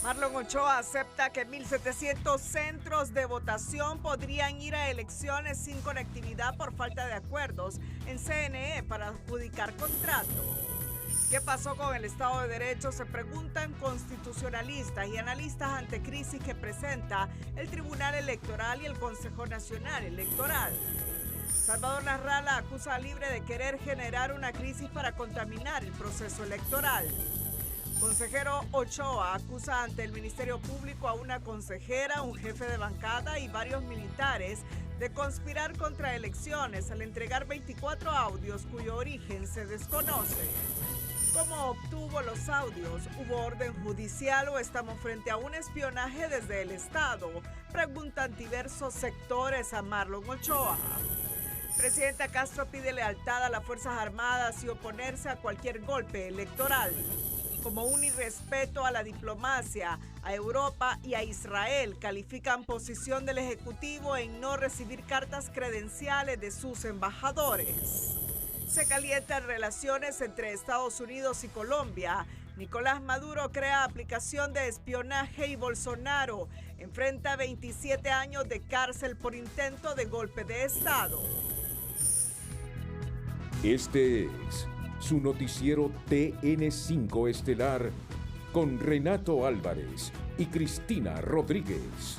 Marlon Ochoa acepta que 1.700 centros de votación podrían ir a elecciones sin conectividad por falta de acuerdos en CNE para adjudicar contrato. ¿Qué pasó con el Estado de Derecho? Se preguntan constitucionalistas y analistas ante crisis que presenta el Tribunal Electoral y el Consejo Nacional Electoral. Salvador Narrala acusa a Libre de querer generar una crisis para contaminar el proceso electoral. Consejero Ochoa acusa ante el Ministerio Público a una consejera, un jefe de bancada y varios militares de conspirar contra elecciones al entregar 24 audios cuyo origen se desconoce. ¿Cómo obtuvo los audios? ¿Hubo orden judicial o estamos frente a un espionaje desde el Estado? Preguntan diversos sectores a Marlon Ochoa. Presidenta Castro pide lealtad a las Fuerzas Armadas y oponerse a cualquier golpe electoral. Como un irrespeto a la diplomacia, a Europa y a Israel, califican posición del Ejecutivo en no recibir cartas credenciales de sus embajadores. Se calientan relaciones entre Estados Unidos y Colombia. Nicolás Maduro crea aplicación de espionaje y Bolsonaro enfrenta 27 años de cárcel por intento de golpe de Estado. Este es su noticiero TN5 Estelar con Renato Álvarez y Cristina Rodríguez.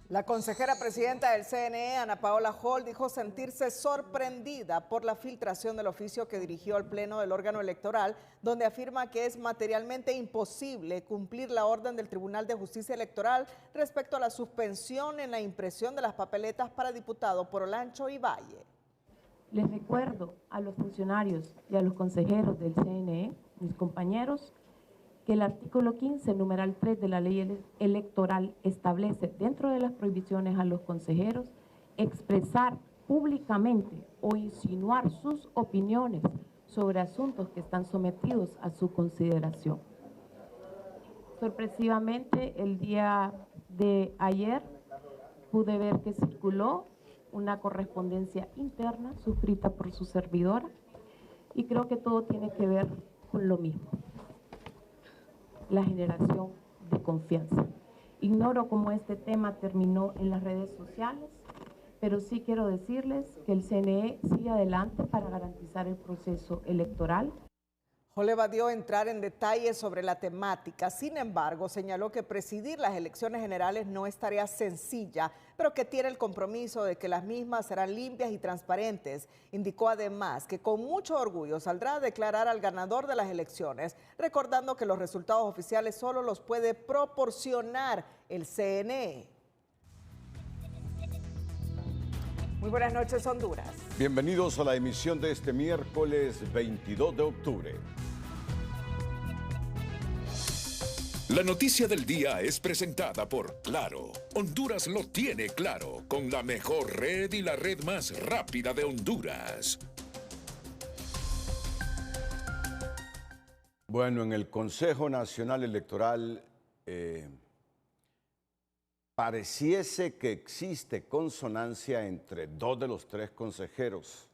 La consejera presidenta del CNE, Ana Paola Hall, dijo sentirse sorprendida por la filtración del oficio que dirigió al Pleno del órgano electoral, donde afirma que es materialmente imposible cumplir la orden del Tribunal de Justicia Electoral respecto a la suspensión en la impresión de las papeletas para diputado por Olancho y Valle. Les recuerdo a los funcionarios y a los consejeros del CNE, mis compañeros, que el artículo 15, numeral 3 de la ley electoral establece dentro de las prohibiciones a los consejeros expresar públicamente o insinuar sus opiniones sobre asuntos que están sometidos a su consideración. Sorpresivamente, el día de ayer pude ver que circuló una correspondencia interna suscrita por su servidora y creo que todo tiene que ver con lo mismo. La generación de confianza. Ignoro cómo este tema terminó en las redes sociales, pero sí quiero decirles que el CNE sigue adelante para garantizar el proceso electoral. Hall evadió entrar en detalles sobre la temática, sin embargo, señaló que presidir las elecciones generales no es tarea sencilla, pero que tiene el compromiso de que las mismas serán limpias y transparentes. Indicó además que con mucho orgullo saldrá a declarar al ganador de las elecciones, recordando que los resultados oficiales solo los puede proporcionar el CNE. Muy buenas noches, Honduras. Bienvenidos a la emisión de este miércoles 22 de octubre. La noticia del día es presentada por Claro. Honduras lo tiene claro, con la mejor red y la red más rápida de Honduras. Bueno, en el Consejo Nacional Electoral pareciese que existe consonancia entre dos de los tres consejeros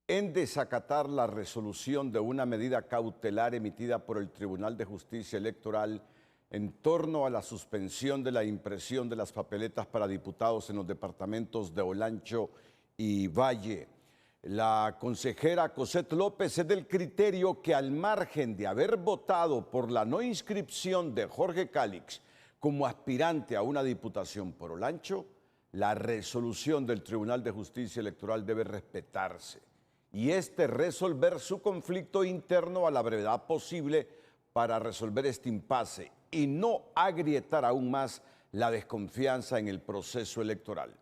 en desacatar la resolución de una medida cautelar emitida por el Tribunal de Justicia Electoral en torno a la suspensión de la impresión de las papeletas para diputados en los departamentos de Olancho y Valle. La consejera Cosette López es del criterio que al margen de haber votado por la no inscripción de Jorge Calix como aspirante a una diputación por Olancho, la resolución del Tribunal de Justicia Electoral debe respetarse y resolver su conflicto interno a la brevedad posible para resolver este impasse y no agrietar aún más la desconfianza en el proceso electoral.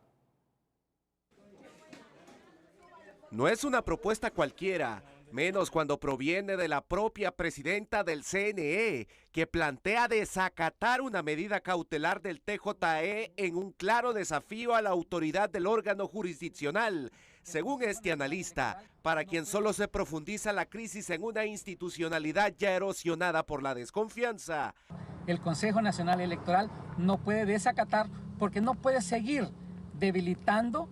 No es una propuesta cualquiera, menos cuando proviene de la propia presidenta del CNE, que plantea desacatar una medida cautelar del TJE en un claro desafío a la autoridad del órgano jurisdiccional. Según este analista, para quien solo se profundiza la crisis en una institucionalidad ya erosionada por la desconfianza. El Consejo Nacional Electoral no puede desacatar porque no puede seguir debilitando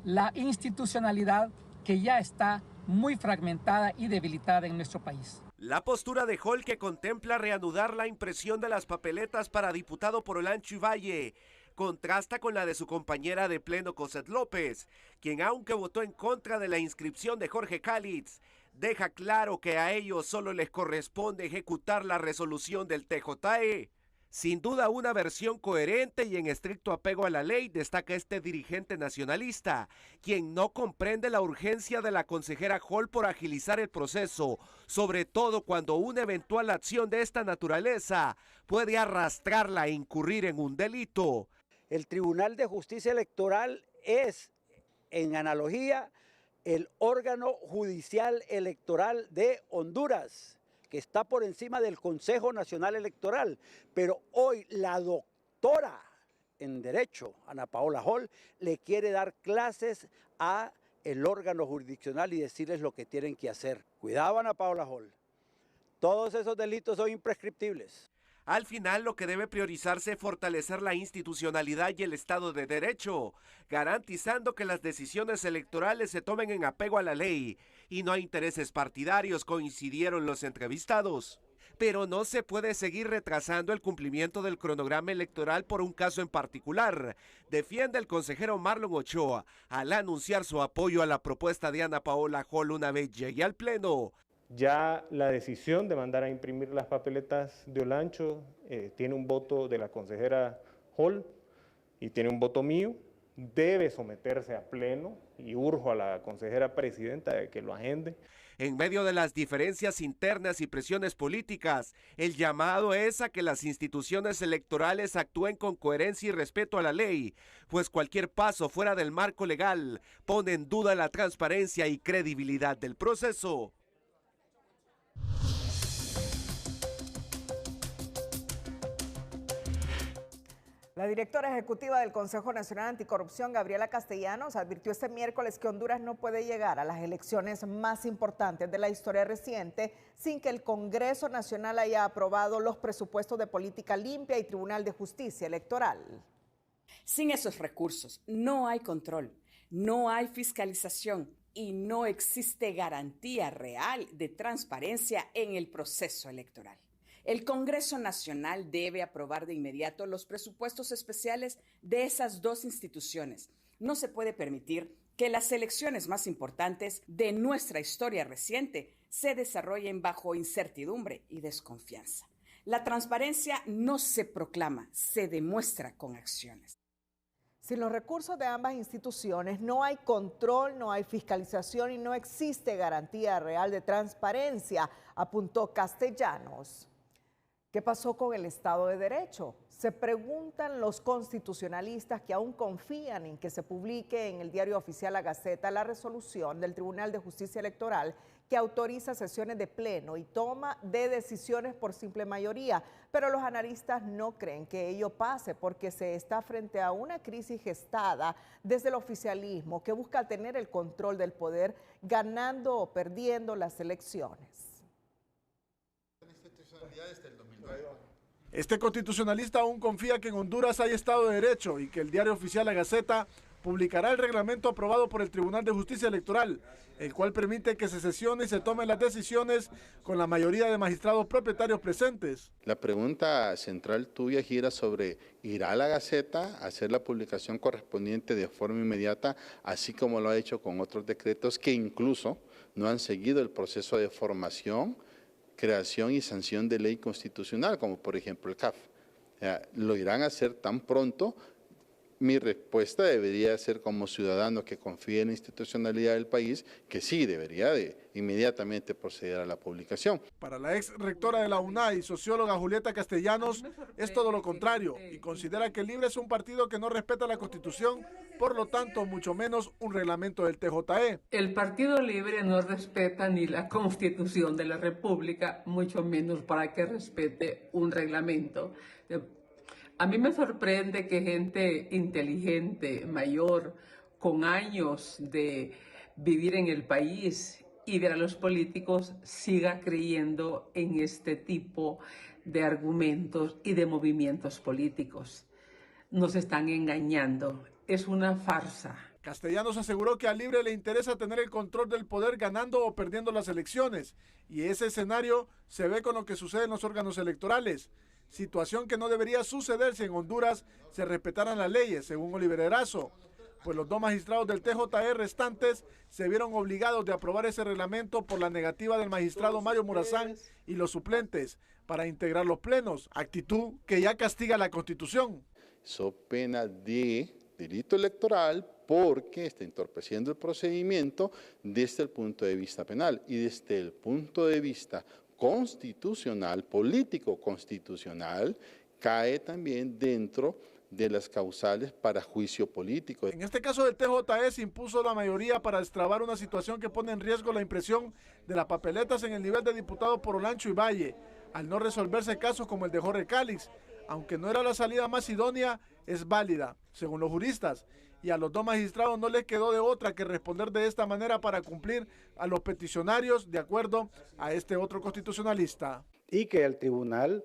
la institucionalidad que ya está muy fragmentada y debilitada en nuestro país. La postura de Hall, que contempla reanudar la impresión de las papeletas para diputado por Olancho y Valle, contrasta con la de su compañera de pleno Cosette López, quien, aunque votó en contra de la inscripción de Jorge Calitz, deja claro que a ellos solo les corresponde ejecutar la resolución del TJE. Sin duda una versión coherente y en estricto apego a la ley, destaca este dirigente nacionalista, quien no comprende la urgencia de la consejera Hall por agilizar el proceso, sobre todo cuando una eventual acción de esta naturaleza puede arrastrarla a incurrir en un delito. El Tribunal de Justicia Electoral es, en analogía, el órgano judicial electoral de Honduras, que está por encima del Consejo Nacional Electoral. Pero hoy la doctora en Derecho, Ana Paola Hall, le quiere dar clases a el órgano jurisdiccional y decirles lo que tienen que hacer. Cuidado, Ana Paola Hall. Todos esos delitos son imprescriptibles. Al final, lo que debe priorizarse es fortalecer la institucionalidad y el Estado de Derecho, garantizando que las decisiones electorales se tomen en apego a la ley y no a intereses partidarios, coincidieron los entrevistados. Pero no se puede seguir retrasando el cumplimiento del cronograma electoral por un caso en particular, defiende el consejero Marlon Ochoa al anunciar su apoyo a la propuesta de Ana Paola Hall una vez llegue al Pleno. Ya la decisión de mandar a imprimir las papeletas de Olancho tiene un voto de la consejera Hall y tiene un voto mío. Debe someterse a pleno y urjo a la consejera presidenta de que lo agende. En medio de las diferencias internas y presiones políticas, el llamado es a que las instituciones electorales actúen con coherencia y respeto a la ley, pues cualquier paso fuera del marco legal pone en duda la transparencia y credibilidad del proceso. La directora ejecutiva del Consejo Nacional Anticorrupción, Gabriela Castellanos, advirtió este miércoles que Honduras no puede llegar a las elecciones más importantes de la historia reciente sin que el Congreso Nacional haya aprobado los presupuestos de política limpia y Tribunal de Justicia Electoral. Sin esos recursos no hay control, no hay fiscalización y no existe garantía real de transparencia en el proceso electoral. El Congreso Nacional debe aprobar de inmediato los presupuestos especiales de esas dos instituciones. No se puede permitir que las elecciones más importantes de nuestra historia reciente se desarrollen bajo incertidumbre y desconfianza. La transparencia no se proclama, se demuestra con acciones. Sin los recursos de ambas instituciones no hay control, no hay fiscalización y no existe garantía real de transparencia, apuntó Castellanos. ¿Qué pasó con el Estado de Derecho? Se preguntan los constitucionalistas que aún confían en que se publique en el Diario Oficial La Gaceta la resolución del Tribunal de Justicia Electoral que autoriza sesiones de pleno y toma de decisiones por simple mayoría. Pero los analistas no creen que ello pase porque se está frente a una crisis gestada desde el oficialismo que busca tener el control del poder ganando o perdiendo las elecciones. Este constitucionalista aún confía que en Honduras hay Estado de Derecho y que el Diario Oficial La Gaceta publicará el reglamento aprobado por el Tribunal de Justicia Electoral, el cual permite que se sesione y se tomen las decisiones con la mayoría de magistrados propietarios presentes. La pregunta central tuya gira sobre, ¿irá a La Gaceta a hacer la publicación correspondiente de forma inmediata, así como lo ha hecho con otros decretos que incluso no han seguido el proceso de formación, creación y sanción de ley constitucional, como por ejemplo el CAF? ¿Lo irán a hacer tan pronto? Mi respuesta debería ser, como ciudadano que confíe en la institucionalidad del país, que sí, debería de inmediatamente proceder a la publicación. Para la ex rectora de la UNAI, socióloga Julieta Castellanos, es todo lo contrario y considera que Libre es un partido que no respeta la Constitución, por lo tanto, mucho menos un reglamento del TJE. El Partido Libre no respeta ni la Constitución de la República, mucho menos para que respete un reglamento. A mí me sorprende que gente inteligente, mayor, con años de vivir en el país y ver a los políticos, siga creyendo en este tipo de argumentos y de movimientos políticos. Nos están engañando. Es una farsa. Castellanos aseguró que a Libre le interesa tener el control del poder ganando o perdiendo las elecciones, y ese escenario se ve con lo que sucede en los órganos electorales, situación que no debería suceder si en Honduras se respetaran las leyes, según Oliver Erazo, pues los 2 magistrados del TJE restantes se vieron obligados de aprobar ese reglamento por la negativa del magistrado Mario Morazán y los suplentes para integrar los plenos, actitud que ya castiga la Constitución. So pena de delito electoral porque está entorpeciendo el procedimiento desde el punto de vista penal y desde el punto de vista constitucional, político constitucional, cae también dentro de las causales para juicio político. En este caso del TJE se impuso la mayoría para destrabar una situación que pone en riesgo la impresión de las papeletas en el nivel de diputados por Olancho y Valle, al no resolverse casos como el de Jorge Calix, aunque no era la salida más idónea, es válida, según los juristas, y a los 2 magistrados no les quedó de otra que responder de esta manera para cumplir a los peticionarios, de acuerdo a este otro constitucionalista. Y que el tribunal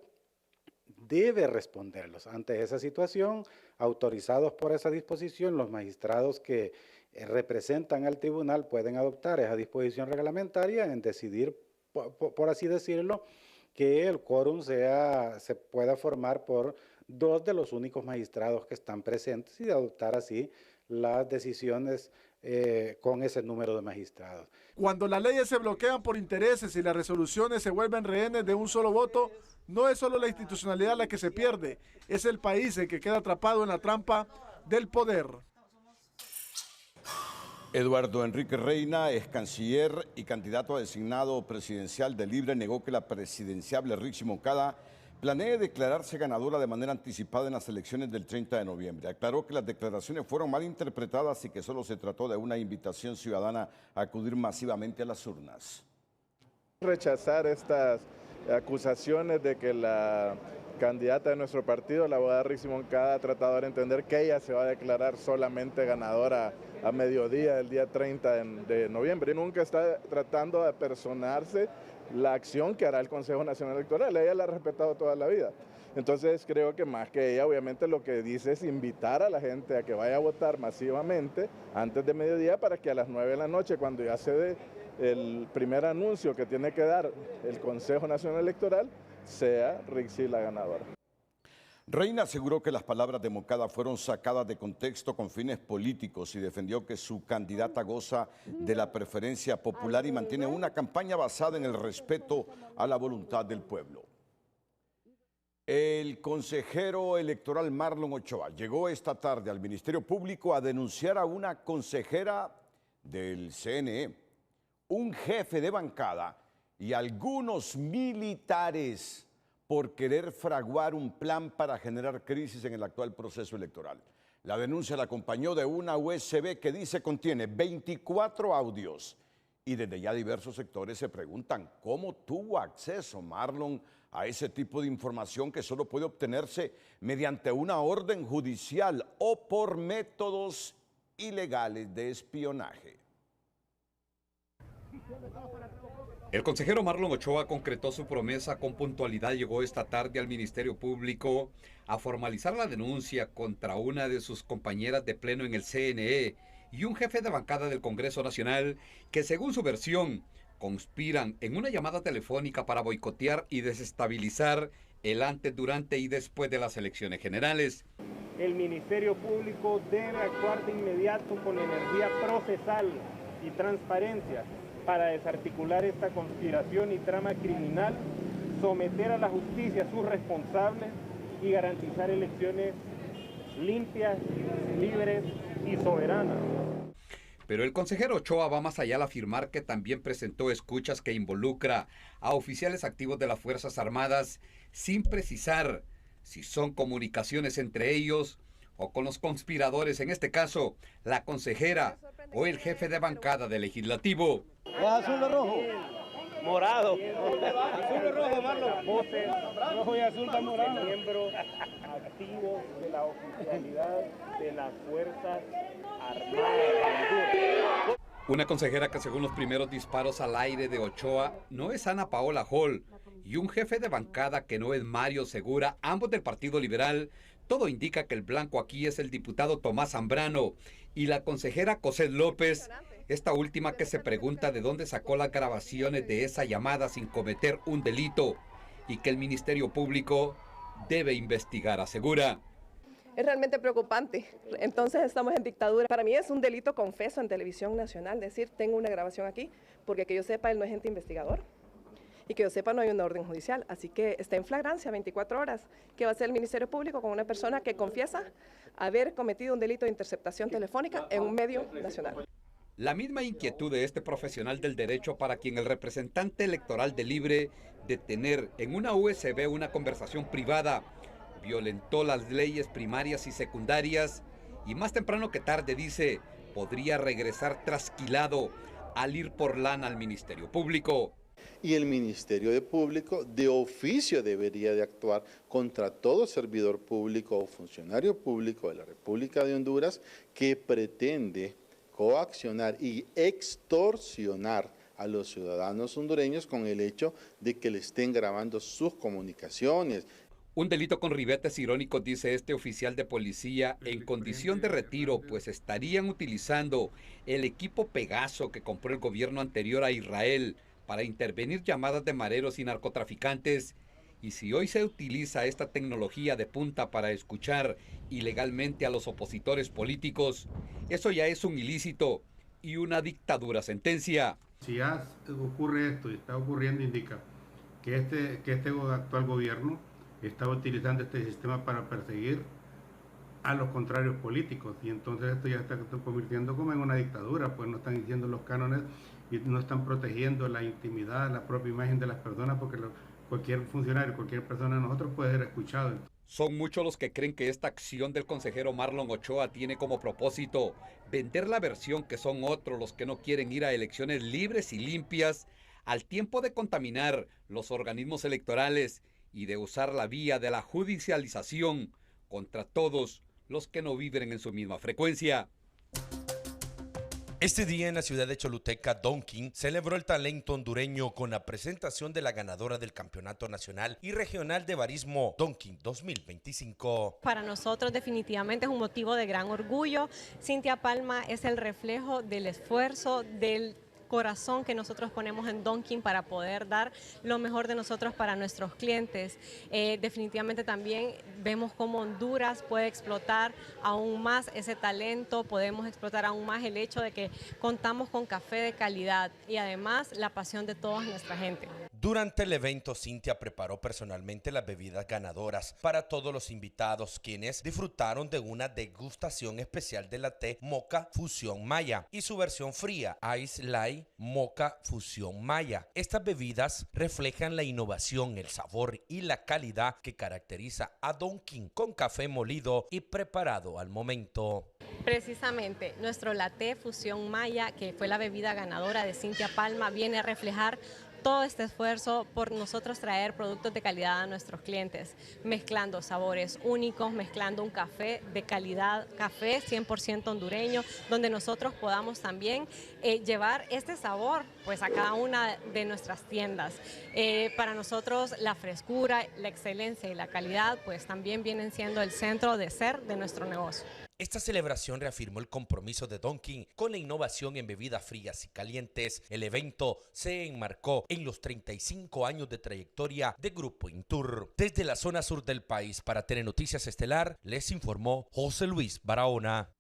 debe responderlos ante esa situación, autorizados por esa disposición, los magistrados que representan al tribunal pueden adoptar esa disposición reglamentaria en decidir, por así decirlo, que el quórum se pueda formar por 2 de los únicos magistrados que están presentes y adoptar así las decisiones con ese número de magistrados. Cuando las leyes se bloquean por intereses y las resoluciones se vuelven rehenes de un solo voto, no es solo la institucionalidad la que se pierde, es el país el que queda atrapado en la trampa del poder. Eduardo Enrique Reina, ex canciller y candidato a designado presidencial de Libre, negó que la presidenciable Rixi Moncada planee declararse ganadora de manera anticipada en las elecciones del 30 de noviembre. Aclaró que las declaraciones fueron mal interpretadas y que solo se trató de una invitación ciudadana a acudir masivamente a las urnas. Rechazar estas acusaciones de que la candidata de nuestro partido, la abogada Rixi Moncada, ha tratado de entender que ella se va a declarar solamente ganadora a mediodía del día 30 de noviembre. Nunca está tratando de personarse la acción que hará el Consejo Nacional Electoral. Ella la ha respetado toda la vida. Entonces creo que más que ella, obviamente lo que dice es invitar a la gente a que vaya a votar masivamente antes de mediodía para que a las 9 de la noche, cuando ya se dé el primer anuncio que tiene que dar el Consejo Nacional Electoral, sea Rixi la ganadora. Reina aseguró que las palabras de Moncada fueron sacadas de contexto con fines políticos y defendió que su candidata goza de la preferencia popular y mantiene una campaña basada en el respeto a la voluntad del pueblo. El consejero electoral Marlon Ochoa llegó esta tarde al Ministerio Público a denunciar a una consejera del CNE, un jefe de bancada y algunos militares por querer fraguar un plan para generar crisis en el actual proceso electoral. La denuncia la acompañó de una USB que dice contiene 24 audios y desde ya diversos sectores se preguntan cómo tuvo acceso Marlon a ese tipo de información que solo puede obtenerse mediante una orden judicial o por métodos ilegales de espionaje. El consejero Marlon Ochoa concretó su promesa con puntualidad. Llegó esta tarde al Ministerio Público a formalizar la denuncia contra una de sus compañeras de pleno en el CNE y un jefe de bancada del Congreso Nacional que, según su versión, conspiran en una llamada telefónica para boicotear y desestabilizar el antes, durante y después de las elecciones generales. El Ministerio Público debe actuar de inmediato con energía procesal y transparencia para desarticular esta conspiración y trama criminal, someter a la justicia a sus responsables y garantizar elecciones limpias, libres y soberanas. Pero el consejero Ochoa va más allá al afirmar que también presentó escuchas que involucra a oficiales activos de las Fuerzas Armadas sin precisar si son comunicaciones entre ellos o con los conspiradores, en este caso, la consejera o el jefe de bancada del legislativo. ¿Es azul o rojo? Morado. Azul o rojo, Marlon. Voces, rojo y azul va morado. Miembros activos de la oficialidad de las Fuerzas Armadas de Honduras. Una consejera que, según los primeros disparos al aire de Ochoa, no es Ana Paola Hall, y un jefe de bancada que no es Mario Segura, ambos del Partido Liberal. Todo indica que el blanco aquí es el diputado Tomás Zambrano, y la consejera Cosette López, esta última que se pregunta de dónde sacó las grabaciones de esa llamada sin cometer un delito y que el Ministerio Público debe investigar, asegura. Es realmente preocupante. Entonces estamos en dictadura. Para mí es un delito confeso en televisión nacional decir tengo una grabación aquí, porque que yo sepa él no es ente investigador y que yo sepa no hay una orden judicial. Así que está en flagrancia 24 horas. ¿Qué va a hacer el Ministerio Público con una persona que confiesa haber cometido un delito de interceptación telefónica en un medio nacional? La misma inquietud de este profesional del derecho para quien el representante electoral de Libre de tener en una USB una conversación privada violentó las leyes primarias y secundarias y más temprano que tarde, dice, podría regresar trasquilado al ir por lana al Ministerio Público. Y el Ministerio Público de oficio debería de actuar contra todo servidor público o funcionario público de la República de Honduras que pretende coaccionar y extorsionar a los ciudadanos hondureños con el hecho de que le estén grabando sus comunicaciones. Un delito con ribetes irónicos, dice este oficial de policía, en condición de retiro, pues estarían utilizando el equipo Pegaso que compró el gobierno anterior a Israel para intervenir llamadas de mareros y narcotraficantes. Y si hoy se utiliza esta tecnología de punta para escuchar ilegalmente a los opositores políticos, eso ya es un ilícito y una dictadura, sentencia. Si ya ocurre esto y está ocurriendo, indica que este actual gobierno está utilizando este sistema para perseguir a los contrarios políticos, y entonces esto ya está convirtiendo como en una dictadura, pues no están diciendo los cánones y no están protegiendo la intimidad, la propia imagen de las personas, porque cualquier funcionario, cualquier persona de nosotros puede ser escuchado. Son muchos los que creen que esta acción del consejero Marlon Ochoa tiene como propósito vender la versión que son otros los que no quieren ir a elecciones libres y limpias, al tiempo de contaminar los organismos electorales y de usar la vía de la judicialización contra todos los que no vibren en su misma frecuencia. Este día en la ciudad de Choluteca, Donkin celebró el talento hondureño con la presentación de la ganadora del Campeonato Nacional y Regional de Barismo Donkin 2025. Para nosotros definitivamente es un motivo de gran orgullo. Cintia Palma es el reflejo del esfuerzo, del corazón que nosotros ponemos en Donkin para poder dar lo mejor de nosotros para nuestros clientes. Definitivamente también vemos cómo Honduras puede explotar aún más ese talento, podemos explotar aún más el hecho de que contamos con café de calidad y además la pasión de toda nuestra gente. Durante el evento, Cintia preparó personalmente las bebidas ganadoras para todos los invitados, quienes disfrutaron de una degustación especial de la té Mocha Fusión Maya y su versión fría, Ice Light Mocha Fusión Maya. Estas bebidas reflejan la innovación, el sabor y la calidad que caracteriza a Donkin, con café molido y preparado al momento. Precisamente, nuestro latte Fusión Maya, que fue la bebida ganadora de Cintia Palma, viene a reflejar todo este esfuerzo por nosotros traer productos de calidad a nuestros clientes, mezclando sabores únicos, mezclando un café de calidad, café 100% hondureño, donde nosotros podamos también llevar este sabor pues a cada una de nuestras tiendas. Para nosotros la frescura, la excelencia y la calidad pues también vienen siendo el centro de ser de nuestro negocio. Esta celebración reafirmó el compromiso de Donkin con la innovación en bebidas frías y calientes. El evento se enmarcó en los 35 años de trayectoria de Grupo Intur. Desde la zona sur del país, para Telenoticias Estelar, les informó José Luis Barahona.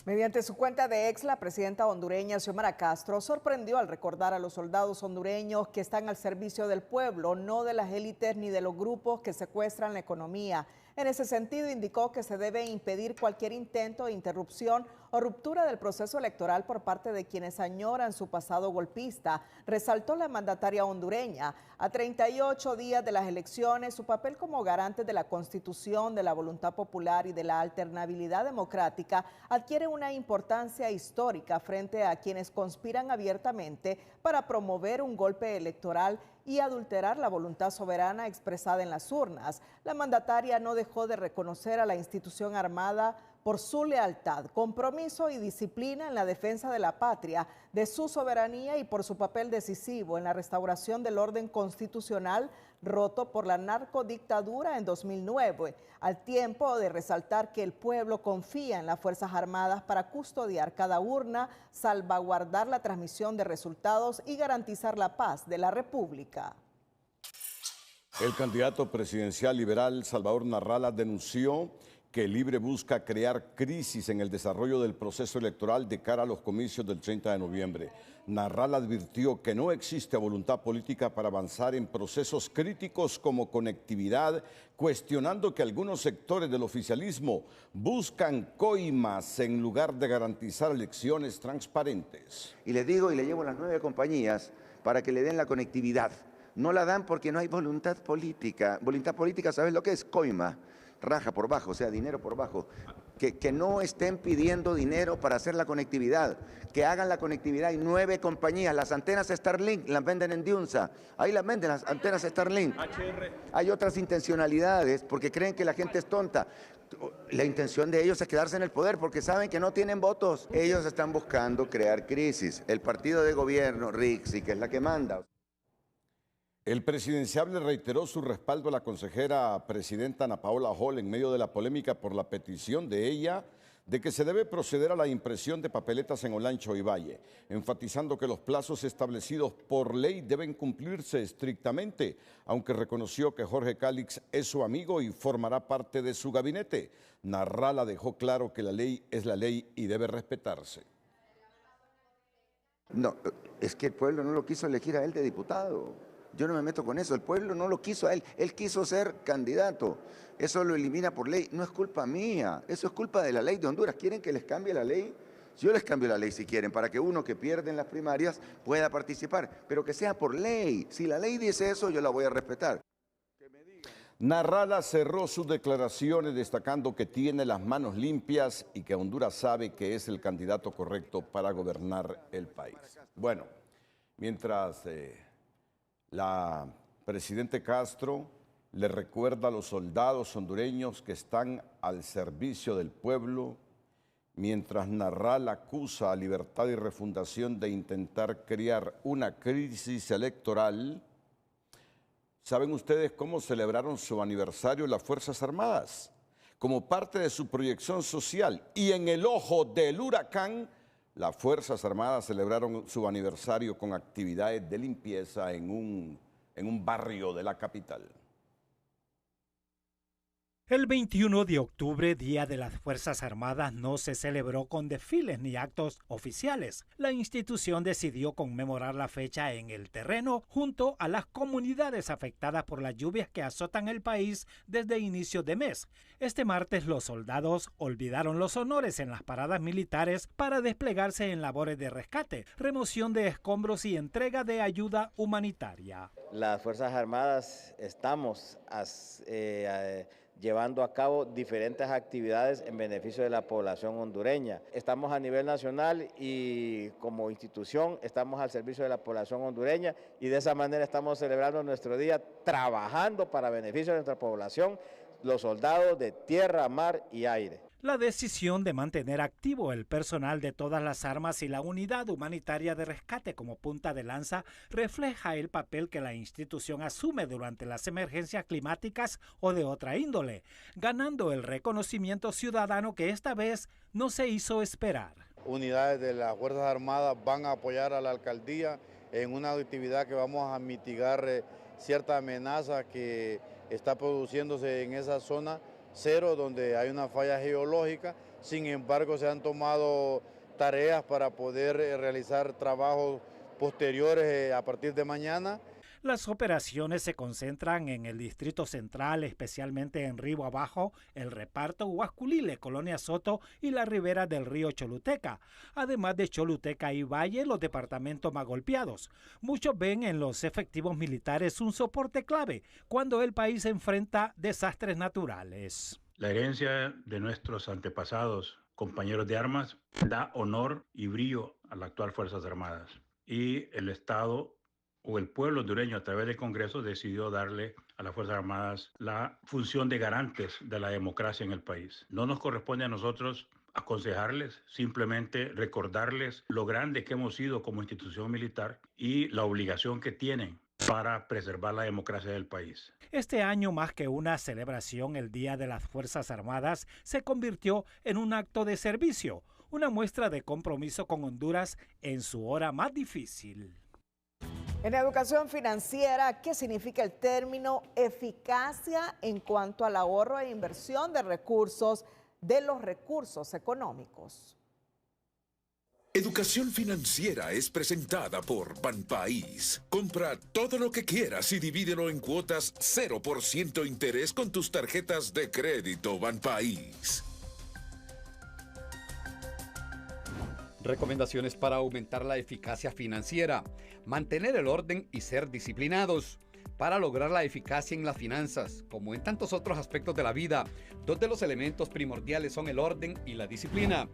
Mediante su cuenta de X, la presidenta hondureña Xiomara Castro sorprendió al recordar a los soldados hondureños que están al servicio del pueblo, no de las élites ni de los grupos que secuestran la economía. En ese sentido, indicó que se debe impedir cualquier intento de interrupción o ruptura del proceso electoral por parte de quienes añoran su pasado golpista. Resaltó la mandataria hondureña. A 38 días de las elecciones, su papel como garante de la Constitución, de la voluntad popular y de la alternabilidad democrática adquiere una importancia histórica frente a quienes conspiran abiertamente para promover un golpe electoral y adulterar la voluntad soberana expresada en las urnas. La mandataria no dejó dejó de reconocer a la institución armada por su lealtad, compromiso y disciplina en la defensa de la patria, de su soberanía y por su papel decisivo en la restauración del orden constitucional roto por la narcodictadura en 2009, al tiempo de resaltar que el pueblo confía en las Fuerzas Armadas para custodiar cada urna, salvaguardar la transmisión de resultados y garantizar la paz de la República. El candidato presidencial liberal Salvador Narrala denunció que el Libre busca crear crisis en el desarrollo del proceso electoral de cara a los comicios del 30 de noviembre. Narrala advirtió que no existe voluntad política para avanzar en procesos críticos como conectividad, cuestionando que algunos sectores del oficialismo buscan coimas en lugar de garantizar elecciones transparentes. Y les digo y le llevo las 9 compañías para que le den la conectividad. No la dan porque no hay voluntad política. Voluntad política, ¿sabes lo que es? Coima. Raja por bajo, o sea, dinero por bajo, que no estén pidiendo dinero para hacer la conectividad, que hagan la conectividad. Hay 9 compañías, las antenas Starlink las venden en Diunsa, ahí las venden las antenas Starlink. Hay otras intencionalidades porque creen que la gente es tonta. La intención de ellos es quedarse en el poder porque saben que no tienen votos. Ellos están buscando crear crisis. El partido de gobierno, RIXI, que es la que manda. El presidenciable reiteró su respaldo a la consejera presidenta Ana Paola Hall en medio de la polémica por la petición de ella de que se debe proceder a la impresión de papeletas en Olancho y Valle, enfatizando que los plazos establecidos por ley deben cumplirse estrictamente, aunque reconoció que Jorge Cálix es su amigo y formará parte de su gabinete. Narrala dejó claro que la ley es la ley y debe respetarse. No, es que el pueblo no lo quiso elegir a él de diputado. Yo no me meto con eso, el pueblo no lo quiso a él, él quiso ser candidato, eso lo elimina por ley, no es culpa mía, eso es culpa de la ley de Honduras. ¿Quieren que les cambie la ley? Yo les cambio la ley si quieren, para que uno que pierde en las primarias pueda participar, pero que sea por ley. Si la ley dice eso, yo la voy a respetar. Narrala cerró sus declaraciones destacando que tiene las manos limpias y que Honduras sabe que es el candidato correcto para gobernar el país. Bueno, mientras la presidenta Castro le recuerda a los soldados hondureños que están al servicio del pueblo, mientras Narrala acusa a Libertad y Refundación de intentar crear una crisis electoral. ¿Saben ustedes cómo celebraron su aniversario las Fuerzas Armadas? Como parte de su proyección social y en el ojo del huracán, las Fuerzas Armadas celebraron su aniversario con actividades de limpieza en un barrio de la capital. El 21 de octubre, Día de las Fuerzas Armadas, no se celebró con desfiles ni actos oficiales. La institución decidió conmemorar la fecha en el terreno junto a las comunidades afectadas por las lluvias que azotan el país desde inicio de mes. Este martes los soldados olvidaron los honores en las paradas militares para desplegarse en labores de rescate, remoción de escombros y entrega de ayuda humanitaria. Las Fuerzas Armadas estamos llevando a cabo diferentes actividades en beneficio de la población hondureña. Estamos a nivel nacional y como institución estamos al servicio de la población hondureña y de esa manera estamos celebrando nuestro día trabajando para beneficio de nuestra población, los soldados de tierra, mar y aire. La decisión de mantener activo el personal de todas las armas y la unidad humanitaria de rescate como punta de lanza refleja el papel que la institución asume durante las emergencias climáticas o de otra índole, ganando el reconocimiento ciudadano que esta vez no se hizo esperar. Unidades de las Fuerzas Armadas van a apoyar a la alcaldía en una actividad que vamos a mitigar cierta amenaza que está produciéndose en esa zona cero, donde hay una falla geológica. Sin embargo, se han tomado tareas para poder realizar trabajos posteriores a partir de mañana. Las operaciones se concentran en el Distrito Central, especialmente en Río Abajo, El Reparto, Huasculile, Colonia Soto y la ribera del río Choluteca. Además de Choluteca y Valle, los departamentos más golpeados. Muchos ven en los efectivos militares un soporte clave cuando el país enfrenta desastres naturales. La herencia de nuestros antepasados, compañeros de armas, da honor y brillo a las actuales Fuerzas Armadas. Y el Estado o el pueblo hondureño a través del Congreso decidió darle a las Fuerzas Armadas la función de garantes de la democracia en el país. No nos corresponde a nosotros aconsejarles, simplemente recordarles lo grande que hemos sido como institución militar y la obligación que tienen para preservar la democracia del país. Este año, más que una celebración, el Día de las Fuerzas Armadas se convirtió en un acto de servicio, una muestra de compromiso con Honduras en su hora más difícil. En educación financiera, ¿qué significa el término eficacia en cuanto al ahorro e inversión de los recursos económicos? Educación financiera es presentada por Banpaís. Compra todo lo que quieras y divídelo en cuotas 0% interés con tus tarjetas de crédito Banpaís. Recomendaciones para aumentar la eficacia financiera. Mantener el orden y ser disciplinados. Para lograr la eficacia en las finanzas, como en tantos otros aspectos de la vida, dos de los elementos primordiales son el orden y la disciplina.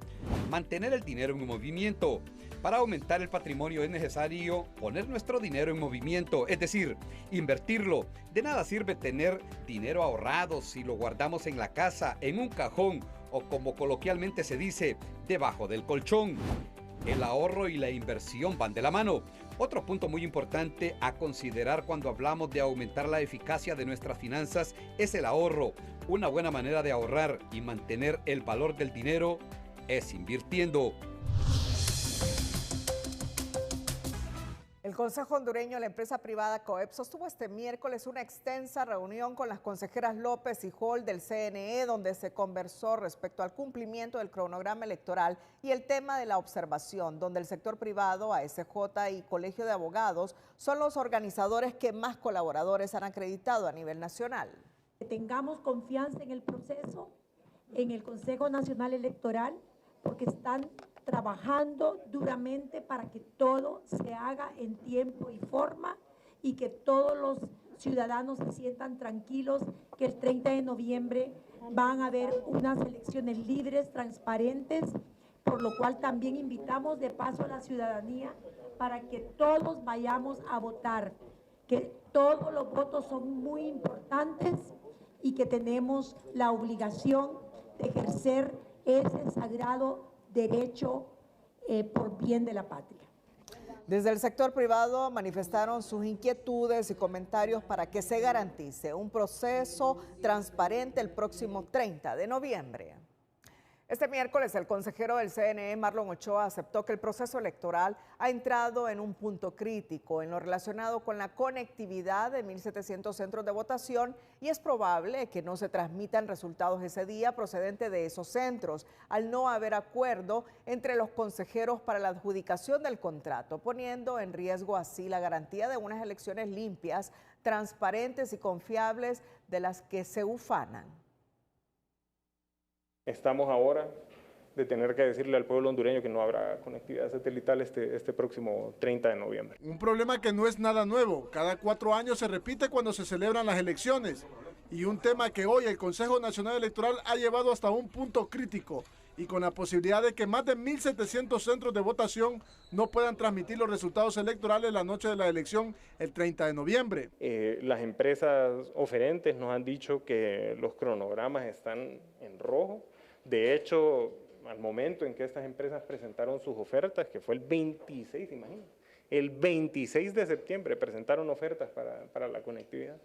Mantener el dinero en movimiento. Para aumentar el patrimonio es necesario poner nuestro dinero en movimiento, es decir, invertirlo. De nada sirve tener dinero ahorrado si lo guardamos en la casa, en un cajón o, como coloquialmente se dice, debajo del colchón. El ahorro y la inversión van de la mano. Otro punto muy importante a considerar cuando hablamos de aumentar la eficacia de nuestras finanzas es el ahorro. Una buena manera de ahorrar y mantener el valor del dinero es invirtiendo. El Consejo Hondureño de la empresa privada COEP sostuvo este miércoles una extensa reunión con las consejeras López y Hall del CNE, donde se conversó respecto al cumplimiento del cronograma electoral y el tema de la observación, donde el sector privado, ASJ y Colegio de Abogados son los organizadores que más colaboradores han acreditado a nivel nacional. Que tengamos confianza en el proceso, en el Consejo Nacional Electoral, porque están trabajando duramente para que todo se haga en tiempo y forma y que todos los ciudadanos se sientan tranquilos que el 30 de noviembre van a haber unas elecciones libres, transparentes, por lo cual también invitamos de paso a la ciudadanía para que todos vayamos a votar, que todos los votos son muy importantes y que tenemos la obligación de ejercer ese sagrado derecho por bien de la patria. Desde el sector privado manifestaron sus inquietudes y comentarios para que se garantice un proceso transparente el próximo 30 de noviembre. Este miércoles, el consejero del CNE, Marlon Ochoa, aceptó que el proceso electoral ha entrado en un punto crítico en lo relacionado con la conectividad de 1.700 centros de votación y es probable que no se transmitan resultados ese día procedente de esos centros, al no haber acuerdo entre los consejeros para la adjudicación del contrato, poniendo en riesgo así la garantía de unas elecciones limpias, transparentes y confiables de las que se ufanan. Estamos ahora de tener que decirle al pueblo hondureño que no habrá conectividad satelital este próximo 30 de noviembre. Un problema que no es nada nuevo. Cada 4 años se repite cuando se celebran las elecciones. Y un tema que hoy el Consejo Nacional Electoral ha llevado hasta un punto crítico. Y con la posibilidad de que más de 1.700 centros de votación no puedan transmitir los resultados electorales la noche de la elección el 30 de noviembre. Las empresas oferentes nos han dicho que los cronogramas están en rojo. De hecho, al momento en que estas empresas presentaron sus ofertas, que fue el 26, imagínense, el 26 de septiembre presentaron ofertas para la conectividad.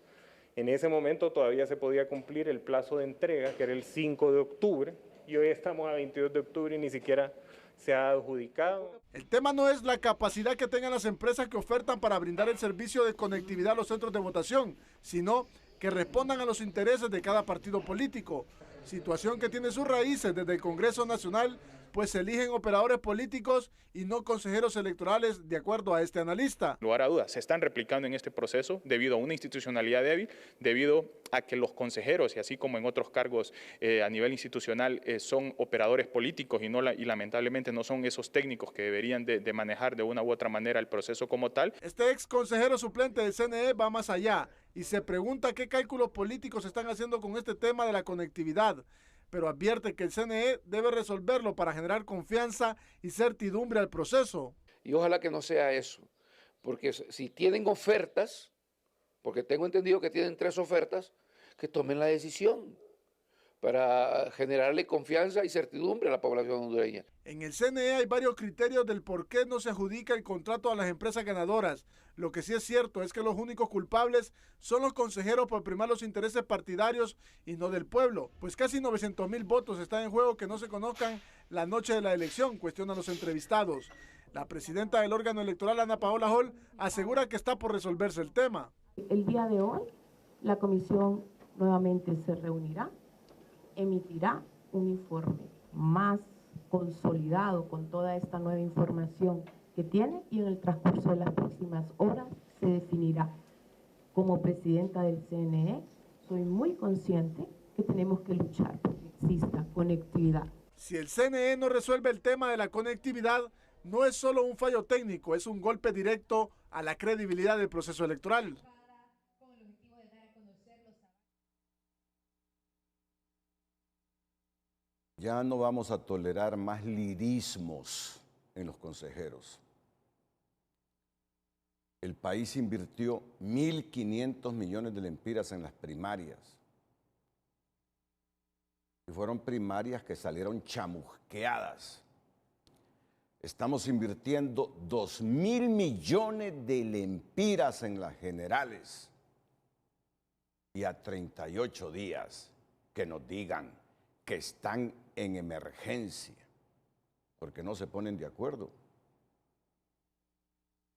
En ese momento todavía se podía cumplir el plazo de entrega, que era el 5 de octubre, y hoy estamos a 22 de octubre y ni siquiera se ha adjudicado. El tema no es la capacidad que tengan las empresas que ofertan para brindar el servicio de conectividad a los centros de votación, sino que respondan a los intereses de cada partido político. Situación que tiene sus raíces desde el Congreso Nacional, pues se eligen operadores políticos y no consejeros electorales, de acuerdo a este analista. Lugar a dudas, se están replicando en este proceso debido a una institucionalidad débil, debido a que los consejeros, y así como en otros cargos a nivel institucional, son operadores políticos y lamentablemente no son esos técnicos que deberían de manejar de una u otra manera el proceso como tal. Este ex consejero suplente del CNE va más allá y se pregunta qué cálculos políticos se están haciendo con este tema de la conectividad, pero advierte que el CNE debe resolverlo para generar confianza y certidumbre al proceso. Y ojalá que no sea eso, porque si tienen ofertas, porque tengo entendido que tienen 3 ofertas, que tomen la decisión para generarle confianza y certidumbre a la población hondureña. En el CNE hay varios criterios del por qué no se adjudica el contrato a las empresas ganadoras. Lo que sí es cierto es que los únicos culpables son los consejeros por primar los intereses partidarios y no del pueblo, pues casi 900,000 votos están en juego que no se conozcan la noche de la elección, cuestionan los entrevistados. La presidenta del órgano electoral, Ana Paola Hall, asegura que está por resolverse el tema. El día de hoy, la comisión nuevamente se reunirá, emitirá un informe más consolidado con toda esta nueva información que tiene y en el transcurso de las próximas horas se definirá. Como presidenta del CNE, soy muy consciente que tenemos que luchar porque exista conectividad. Si el CNE no resuelve el tema de la conectividad, no es solo un fallo técnico, es un golpe directo a la credibilidad del proceso electoral. Ya no vamos a tolerar más lirismos en los consejeros. El país invirtió 1.500 millones de lempiras en las primarias. Y fueron primarias que salieron chamusqueadas. Estamos invirtiendo 2.000 millones de lempiras en las generales. Y a 38 días que nos digan que están en emergencia, porque no se ponen de acuerdo.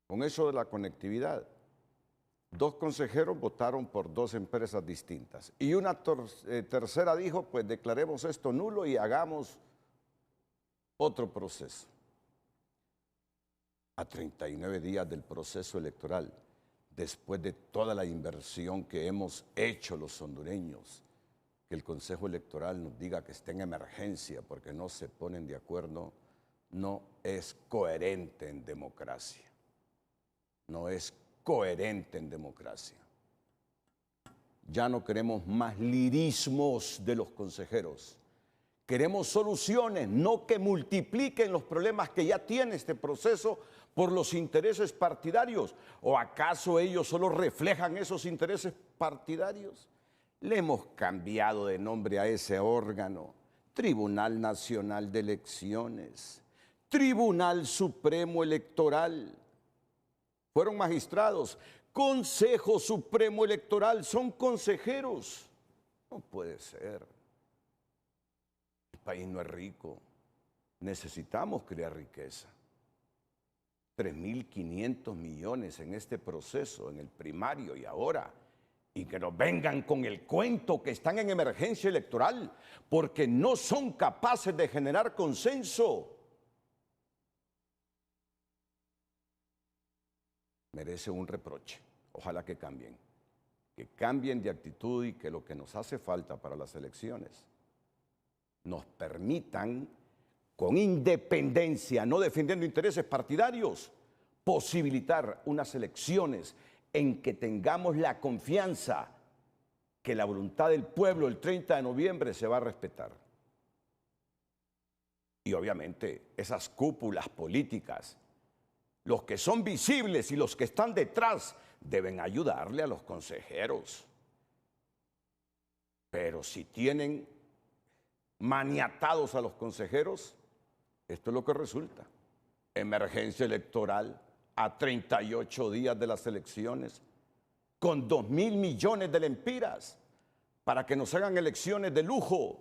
Con eso de la conectividad, 2 consejeros votaron por 2 empresas distintas y una tercera dijo, pues declaremos esto nulo y hagamos otro proceso. A 39 días del proceso electoral, después de toda la inversión que hemos hecho los hondureños, que el Consejo Electoral nos diga que está en emergencia porque no se ponen de acuerdo, no es coherente en democracia. No es coherente en democracia. Ya no queremos más lirismos de los consejeros. Queremos soluciones, no que multipliquen los problemas que ya tiene este proceso por los intereses partidarios. ¿O acaso ellos solo reflejan esos intereses partidarios? Le hemos cambiado de nombre a ese órgano, Tribunal Nacional de Elecciones, Tribunal Supremo Electoral. Fueron magistrados, Consejo Supremo Electoral, son consejeros. No puede ser. El país no es rico, necesitamos crear riqueza. 3.500 millones en este proceso, en el primario y ahora. Y que nos vengan con el cuento que están en emergencia electoral porque no son capaces de generar consenso. Merece un reproche. Ojalá que cambien de actitud y que lo que nos hace falta para las elecciones nos permitan, con independencia, no defendiendo intereses partidarios, posibilitar unas elecciones en que tengamos la confianza que la voluntad del pueblo el 30 de noviembre se va a respetar. Y obviamente esas cúpulas políticas, los que son visibles y los que están detrás, deben ayudarle a los consejeros. Pero si tienen maniatados a los consejeros, esto es lo que resulta. Emergencia electoral a 38 días de las elecciones, con 2.000 millones de lempiras para que nos hagan elecciones de lujo.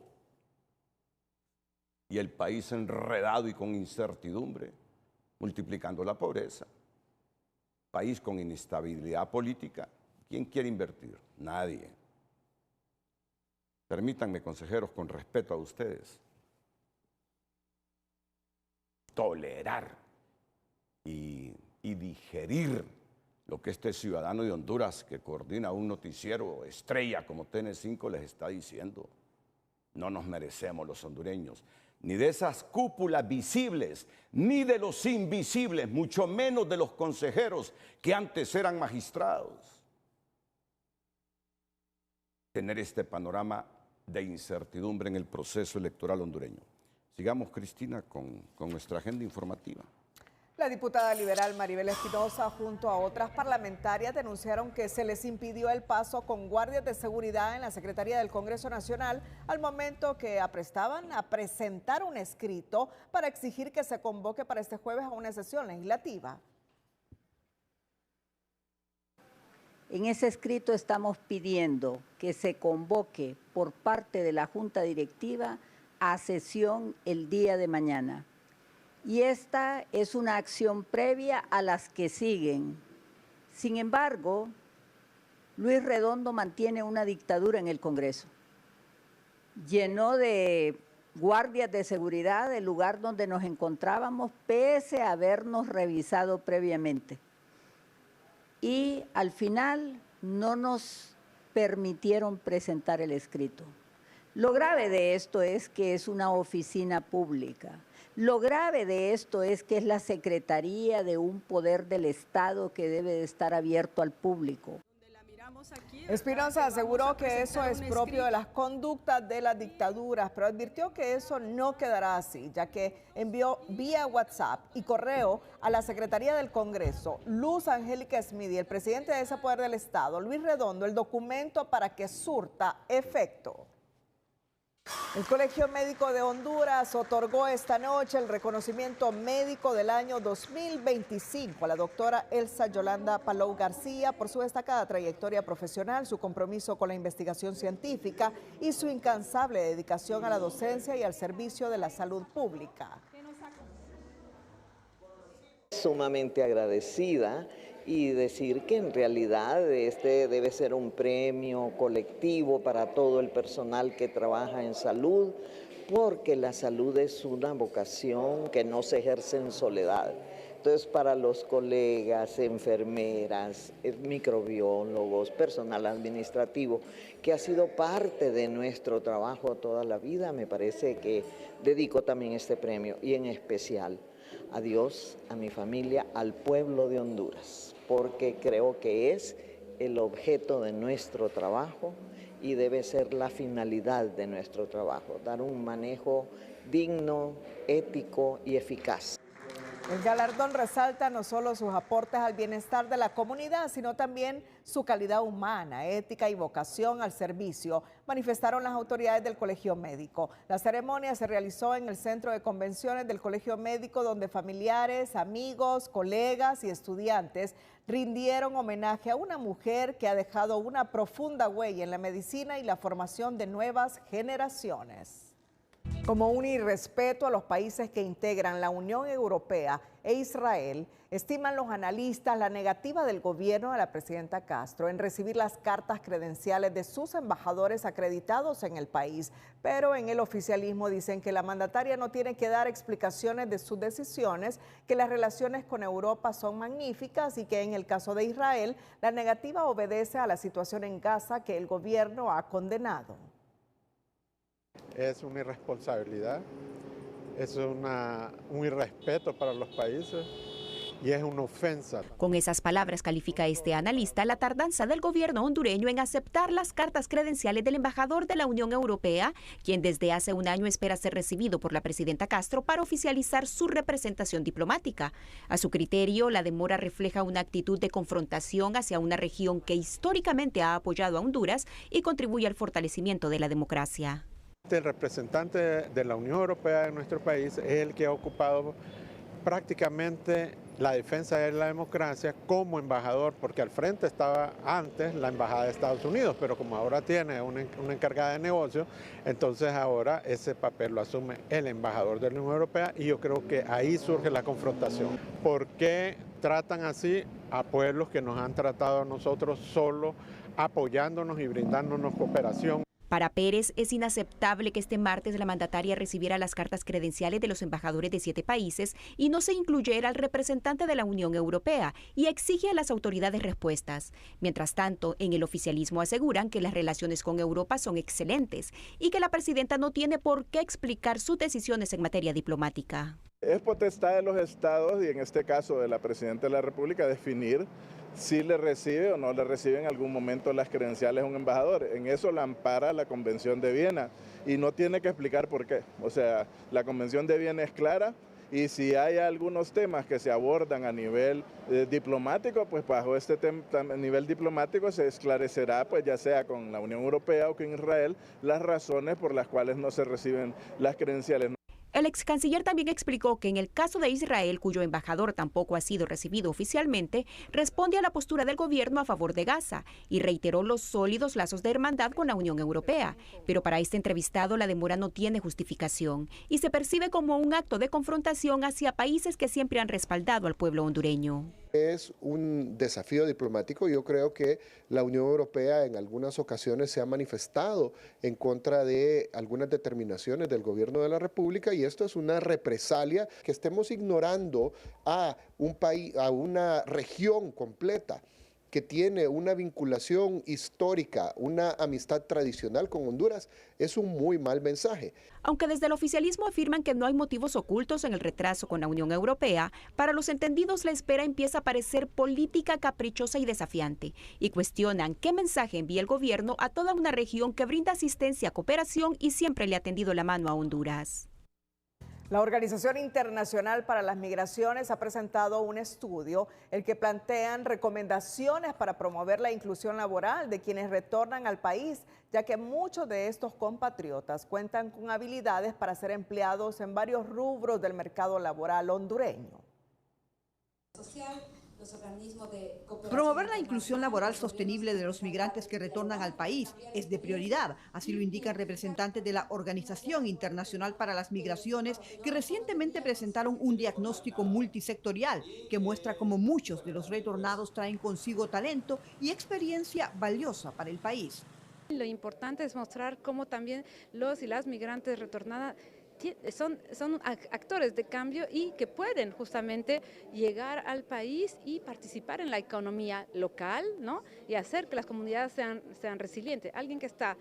Y el país enredado y con incertidumbre, multiplicando la pobreza. País con inestabilidad política. ¿Quién quiere invertir? Nadie. Permítanme, consejeros, con respeto a ustedes, tolerar y digerir lo que este ciudadano de Honduras que coordina un noticiero estrella como TN5 les está diciendo. No nos merecemos los hondureños, ni de esas cúpulas visibles, ni de los invisibles, mucho menos de los consejeros que antes eran magistrados. Tener este panorama de incertidumbre en el proceso electoral hondureño. Sigamos, Cristina, con nuestra agenda informativa. La diputada liberal Maribel Espinosa junto a otras parlamentarias denunciaron que se les impidió el paso con guardias de seguridad en la Secretaría del Congreso Nacional al momento que aprestaban a presentar un escrito para exigir que se convoque para este jueves a una sesión legislativa. En ese escrito estamos pidiendo que se convoque por parte de la Junta Directiva a sesión el día de mañana. Y esta es una acción previa a las que siguen. Sin embargo, Luis Redondo mantiene una dictadura en el Congreso. Llenó de guardias de seguridad el lugar donde nos encontrábamos, pese a habernos revisado previamente. Y al final no nos permitieron presentar el escrito. Lo grave de esto es que es una oficina pública. Lo grave de esto es que es la secretaría de un poder del Estado que debe de estar abierto al público. Espinosa aseguró que eso es propio de las conductas de las dictaduras, pero advirtió que eso no quedará así, ya que envió vía WhatsApp y correo a la Secretaría del Congreso, Luz Angélica Smith, y el presidente de ese poder del Estado, Luis Redondo, el documento para que surta efecto. El Colegio Médico de Honduras otorgó esta noche el reconocimiento médico del año 2025 a la doctora Elsa Yolanda Palou García por su destacada trayectoria profesional, su compromiso con la investigación científica y su incansable dedicación a la docencia y al servicio de la salud pública. Sumamente agradecida y decir que en realidad este debe ser un premio colectivo para todo el personal que trabaja en salud, porque la salud es una vocación que no se ejerce en soledad. Entonces, para los colegas, enfermeras, microbiólogos, personal administrativo, que ha sido parte de nuestro trabajo toda la vida, me parece que dedico también este premio, y en especial a Dios, a mi familia, al pueblo de Honduras, porque creo que es el objeto de nuestro trabajo y debe ser la finalidad de nuestro trabajo, dar un manejo digno, ético y eficaz. El galardón resalta no solo sus aportes al bienestar de la comunidad, sino también su calidad humana, ética y vocación al servicio, manifestaron las autoridades del Colegio Médico. La ceremonia se realizó en el Centro de Convenciones del Colegio Médico, donde familiares, amigos, colegas y estudiantes rindieron homenaje a una mujer que ha dejado una profunda huella en la medicina y la formación de nuevas generaciones. Como un irrespeto a los países que integran la Unión Europea e Israel, estiman los analistas la negativa del gobierno de la presidenta Castro en recibir las cartas credenciales de sus embajadores acreditados en el país. Pero en el oficialismo dicen que la mandataria no tiene que dar explicaciones de sus decisiones, que las relaciones con Europa son magníficas y que en el caso de Israel, la negativa obedece a la situación en Gaza que el gobierno ha condenado. Es una irresponsabilidad, es un irrespeto para los países y es una ofensa. Con esas palabras califica este analista la tardanza del gobierno hondureño en aceptar las cartas credenciales del embajador de la Unión Europea, quien desde hace un año espera ser recibido por la presidenta Castro para oficializar su representación diplomática. A su criterio, la demora refleja una actitud de confrontación hacia una región que históricamente ha apoyado a Honduras y contribuye al fortalecimiento de la democracia. El representante de la Unión Europea en nuestro país es el que ha ocupado prácticamente la defensa de la democracia como embajador, porque al frente estaba antes la embajada de Estados Unidos, pero como ahora tiene una encargada de negocio, entonces ahora ese papel lo asume el embajador de la Unión Europea y yo creo que ahí surge la confrontación. ¿Por qué tratan así a pueblos que nos han tratado a nosotros solo apoyándonos y brindándonos cooperación? Para Pérez, es inaceptable que este martes la mandataria recibiera las cartas credenciales de los embajadores de 7 países y no se incluyera al representante de la Unión Europea, y exige a las autoridades respuestas. Mientras tanto, en el oficialismo aseguran que las relaciones con Europa son excelentes y que la presidenta no tiene por qué explicar sus decisiones en materia diplomática. Es potestad de los estados y en este caso de la presidenta de la República definir si le recibe o no le recibe en algún momento las credenciales a un embajador. En eso la ampara la Convención de Viena y no tiene que explicar por qué. O sea, la Convención de Viena es clara y si hay algunos temas que se abordan a nivel diplomático, pues bajo este nivel diplomático se esclarecerá, pues ya sea con la Unión Europea o con Israel, las razones por las cuales no se reciben las credenciales. El ex canciller también explicó que en el caso de Israel, cuyo embajador tampoco ha sido recibido oficialmente, responde a la postura del gobierno a favor de Gaza y reiteró los sólidos lazos de hermandad con la Unión Europea. Pero para este entrevistado la demora no tiene justificación y se percibe como un acto de confrontación hacia países que siempre han respaldado al pueblo hondureño. Es un desafío diplomático. Yo creo que la Unión Europea en algunas ocasiones se ha manifestado en contra de algunas determinaciones del gobierno de la República y esto es una represalia que estemos ignorando a un país, a una región completa que tiene una vinculación histórica, una amistad tradicional con Honduras, es un muy mal mensaje. Aunque desde el oficialismo afirman que no hay motivos ocultos en el retraso con la Unión Europea, para los entendidos la espera empieza a parecer política caprichosa y desafiante, y cuestionan qué mensaje envía el gobierno a toda una región que brinda asistencia, cooperación y siempre le ha tendido la mano a Honduras. La Organización Internacional para las Migraciones ha presentado un estudio el que plantean recomendaciones para promover la inclusión laboral de quienes retornan al país, ya que muchos de estos compatriotas cuentan con habilidades para ser empleados en varios rubros del mercado laboral hondureño. Promover la inclusión laboral sostenible de los migrantes que retornan al país es de prioridad, así lo indican representantes de la Organización Internacional para las Migraciones, que recientemente presentaron un diagnóstico multisectorial que muestra cómo muchos de los retornados traen consigo talento y experiencia valiosa para el país. Lo importante es mostrar cómo también los y las migrantes retornadas son actores de cambio y que pueden justamente llegar al país y participar en la economía local, ¿no? Y hacer que las comunidades sean resilientes. Alguien que está,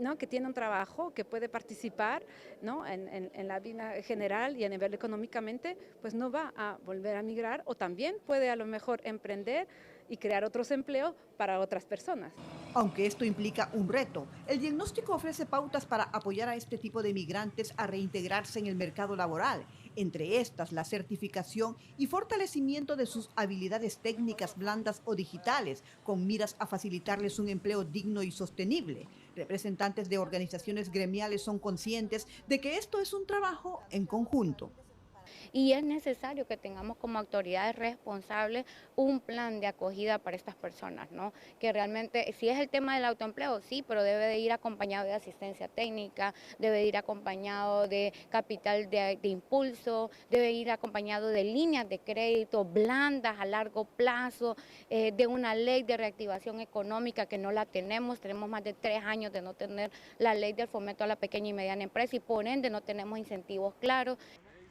¿no?, que tiene un trabajo, que puede participar, ¿no?, en la vida general y a nivel económicamente, pues no va a volver a migrar, o también puede a lo mejor emprender y crear otros empleos para otras personas. Aunque esto implica un reto, el diagnóstico ofrece pautas para apoyar a este tipo de migrantes a reintegrarse en el mercado laboral, entre estas la certificación y fortalecimiento de sus habilidades técnicas blandas o digitales, con miras a facilitarles un empleo digno y sostenible. Representantes de organizaciones gremiales son conscientes de que esto es un trabajo en conjunto. Y es necesario que tengamos como autoridades responsables un plan de acogida para estas personas, ¿no? Que realmente, si es el tema del autoempleo, sí, pero debe de ir acompañado de asistencia técnica, debe de ir acompañado de capital de impulso, debe ir acompañado de líneas de crédito blandas a largo plazo, de una ley de reactivación económica que no la tenemos más de 3 años de no tener la ley del fomento a la pequeña y mediana empresa y por ende no tenemos incentivos claros.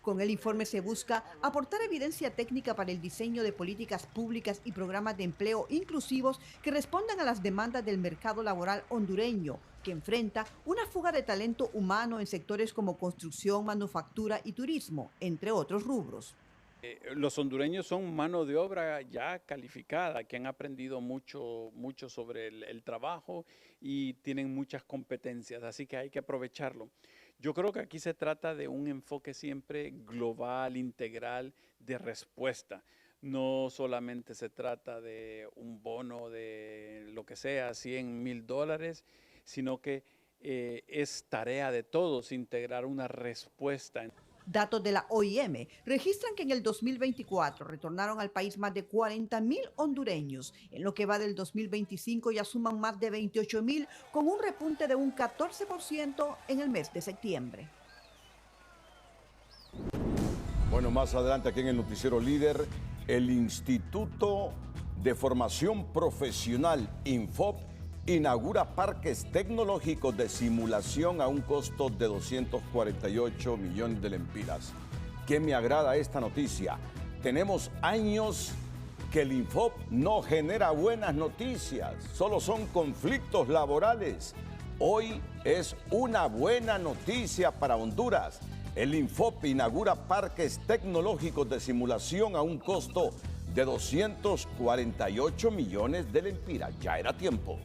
Con el informe se busca aportar evidencia técnica para el diseño de políticas públicas y programas de empleo inclusivos que respondan a las demandas del mercado laboral hondureño, que enfrenta una fuga de talento humano en sectores como construcción, manufactura y turismo, entre otros rubros. Los hondureños son mano de obra ya calificada, que han aprendido mucho sobre el trabajo y tienen muchas competencias, así que hay que aprovecharlo. Yo creo que aquí se trata de un enfoque siempre global, integral, de respuesta. No solamente se trata de un bono de lo que sea, $100,000, sino que es tarea de todos integrar una respuesta. Datos de la OIM registran que en el 2024 retornaron al país más de 40.000 hondureños. En lo que va del 2025 ya suman más de 28.000, con un repunte de un 14% en el mes de septiembre. Bueno, más adelante aquí en el Noticiero Líder, el Instituto de Formación Profesional, INFOP, inaugura parques tecnológicos de simulación a un costo de 248 millones de lempiras. ¿Qué me agrada esta noticia? Tenemos años que el INFOP no genera buenas noticias, solo son conflictos laborales. Hoy es una buena noticia para Honduras. El INFOP inaugura parques tecnológicos de simulación a un costo de 248 millones de lempiras. Ya era tiempo.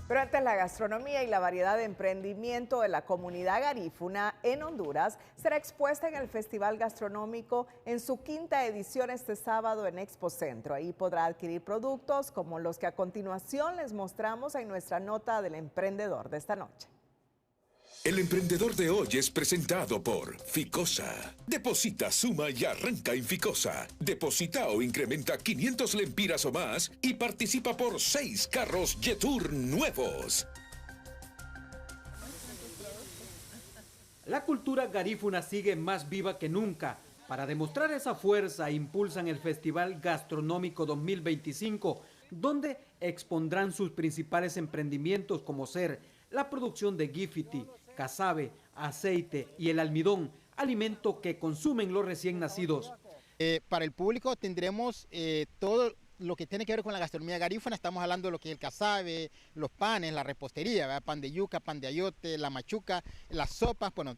Pero antes, la gastronomía y la variedad de emprendimiento de la comunidad garífuna en Honduras será expuesta en el Festival Gastronómico en su 5ª edición este sábado en Expo Centro. Ahí podrá adquirir productos como los que a continuación les mostramos en nuestra nota del emprendedor de esta noche. El emprendedor de hoy es presentado por Ficosa. Deposita, suma y arranca en Ficosa. Deposita o incrementa 500 lempiras o más y participa por 6 carros Jetour nuevos. La cultura garífuna sigue más viva que nunca. Para demostrar esa fuerza, impulsan el Festival Gastronómico 2025, donde expondrán sus principales emprendimientos como ser la producción de gifiti, casabe, aceite y el almidón, alimento que consumen los recién nacidos. Para el público tendremos todo lo que tiene que ver con la gastronomía garífuna. Estamos hablando de lo que es el casabe, los panes, la repostería, ¿verdad? Pan de yuca, pan de ayote, la machuca, las sopas. Bueno,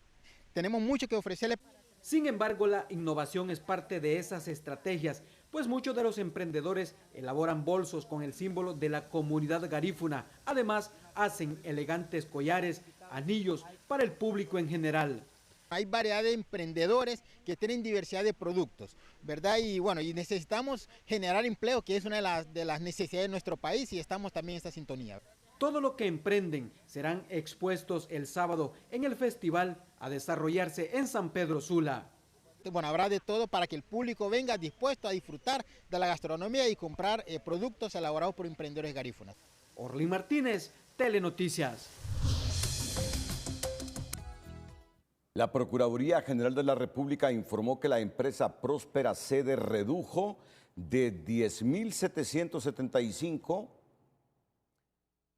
tenemos mucho que ofrecerle. Sin embargo, la innovación es parte de esas estrategias, pues muchos de los emprendedores elaboran bolsos con el símbolo de la comunidad garífuna. Además, hacen elegantes collares, anillos para el público en general. Hay variedad de emprendedores que tienen diversidad de productos, ¿verdad? Y bueno, y necesitamos generar empleo, que es una de las necesidades de nuestro país, y estamos también en esta sintonía. Todo lo que emprenden serán expuestos el sábado en el festival a desarrollarse en San Pedro Sula. Bueno, habrá de todo para que el público venga dispuesto a disfrutar de la gastronomía y comprar productos elaborados por emprendedores garífunas. Orlin Martínez, Telenoticias. La Procuraduría General de la República informó que la empresa Próspera Sede redujo de 10.775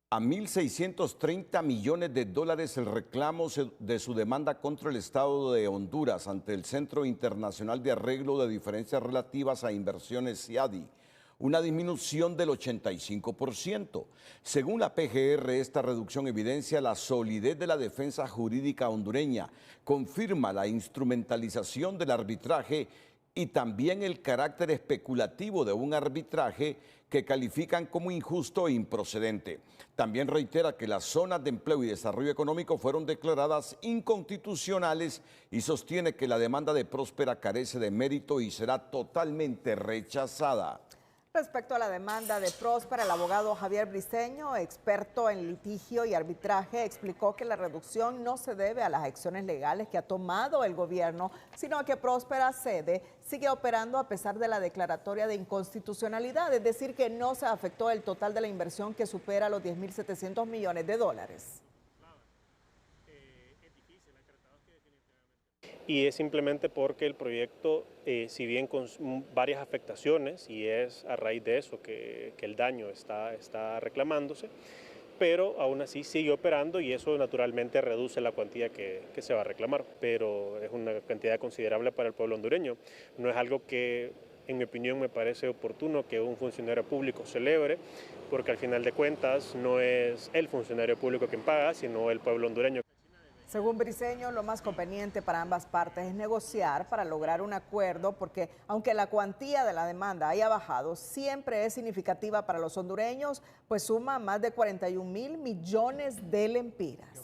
a 1.630 millones de dólares el reclamo de su demanda contra el Estado de Honduras ante el Centro Internacional de Arreglo de Diferencias Relativas a Inversiones CIADI, una disminución del 85%. Según la PGR, esta reducción evidencia la solidez de la defensa jurídica hondureña, confirma la instrumentalización del arbitraje y también el carácter especulativo de un arbitraje que califican como injusto e improcedente. También reitera que las zonas de empleo y desarrollo económico fueron declaradas inconstitucionales y sostiene que la demanda de Próspera carece de mérito y será totalmente rechazada. Respecto a la demanda de Próspera, el abogado Javier Briceño, experto en litigio y arbitraje, explicó que la reducción no se debe a las acciones legales que ha tomado el gobierno, sino a que Próspera Sede sigue operando a pesar de la declaratoria de inconstitucionalidad, es decir, que no se afectó el total de la inversión que supera los 10.700 millones de dólares. Y es simplemente porque el proyecto, si bien con varias afectaciones, y es a raíz de eso que el daño está reclamándose, pero aún así sigue operando y eso naturalmente reduce la cuantía que se va a reclamar, pero es una cantidad considerable para el pueblo hondureño. No es algo que, en mi opinión, me parece oportuno que un funcionario público celebre, porque al final de cuentas no es el funcionario público quien paga, sino el pueblo hondureño. Según Briceño, lo más conveniente para ambas partes es negociar para lograr un acuerdo, porque aunque la cuantía de la demanda haya bajado, siempre es significativa para los hondureños, pues suma más de 41.000 millones de lempiras.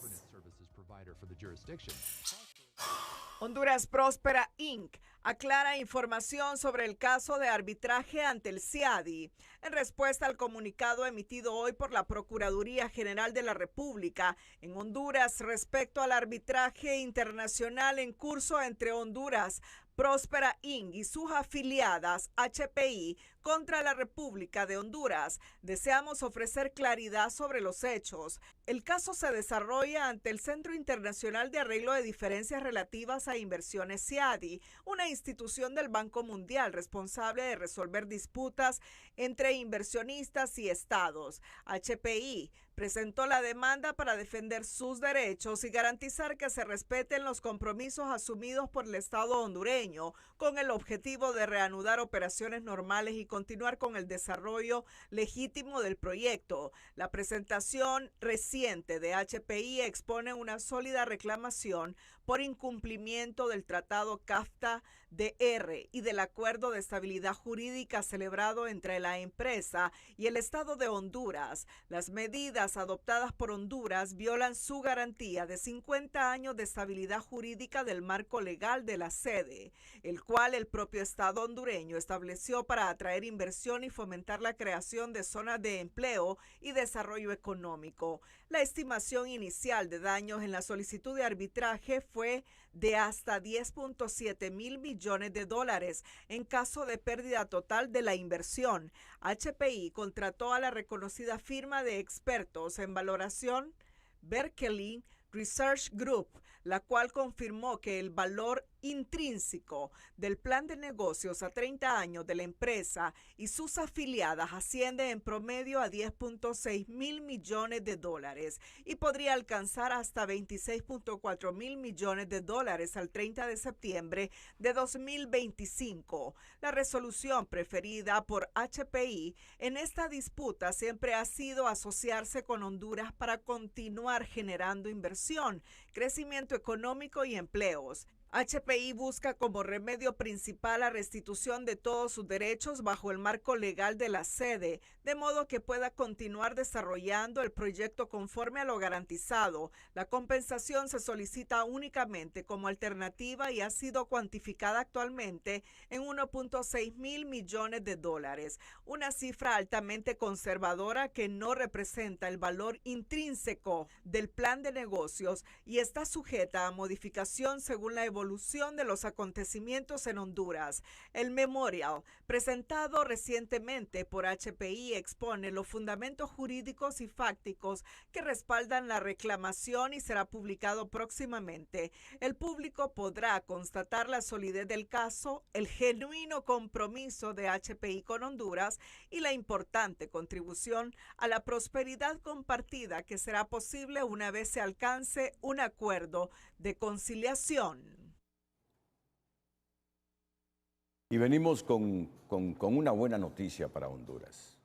Honduras Próspera Inc. aclara información sobre el caso de arbitraje ante el CIADI. En respuesta al comunicado emitido hoy por la Procuraduría General de la República en Honduras respecto al arbitraje internacional en curso entre Honduras Próspera Inc. y sus afiliadas HPI contra la República de Honduras, deseamos ofrecer claridad sobre los hechos. El caso se desarrolla ante el Centro Internacional de Arreglo de Diferencias Relativas a Inversiones CIADI, una institución del Banco Mundial responsable de resolver disputas entre inversionistas y estados. HPI presentó la demanda para defender sus derechos y garantizar que se respeten los compromisos asumidos por el Estado hondureño, con el objetivo de reanudar operaciones normales y continuar con el desarrollo legítimo del proyecto. La presentación reciente de HPI expone una sólida reclamación por incumplimiento del Tratado CAFTA-DR y del Acuerdo de Estabilidad Jurídica celebrado entre la empresa y el Estado de Honduras. Las medidas medidas adoptadas por Honduras violan su garantía de 50 años de estabilidad jurídica del marco legal de la sede, el cual el propio Estado hondureño estableció para atraer inversión y fomentar la creación de zonas de empleo y desarrollo económico. La estimación inicial de daños en la solicitud de arbitraje fue de hasta 10.7 mil millones de dólares en caso de pérdida total de la inversión. HPI contrató a la reconocida firma de expertos en valoración Berkeley Research Group, la cual confirmó que el valor intrínseco del plan de negocios a 30 años de la empresa y sus afiliadas asciende en promedio a 10.6 mil millones de dólares y podría alcanzar hasta 26.4 mil millones de dólares al 30 de septiembre de 2025. La resolución preferida por HPI en esta disputa siempre ha sido asociarse con Honduras para continuar generando inversión, crecimiento económico y empleos. HPI busca como remedio principal la restitución de todos sus derechos bajo el marco legal de la sede, de modo que pueda continuar desarrollando el proyecto conforme a lo garantizado. La compensación se solicita únicamente como alternativa y ha sido cuantificada actualmente en 1.6 mil millones de dólares, una cifra altamente conservadora que no representa el valor intrínseco del plan de negocios y está sujeta a modificación según la evolución de los acontecimientos en Honduras. El memorial, presentado recientemente por HPI, expone los fundamentos jurídicos y fácticos que respaldan la reclamación y será publicado próximamente. El público podrá constatar la solidez del caso, el genuino compromiso de HPI con Honduras y la importante contribución a la prosperidad compartida que será posible una vez se alcance un acuerdo de conciliación. Y venimos con una buena noticia para Honduras.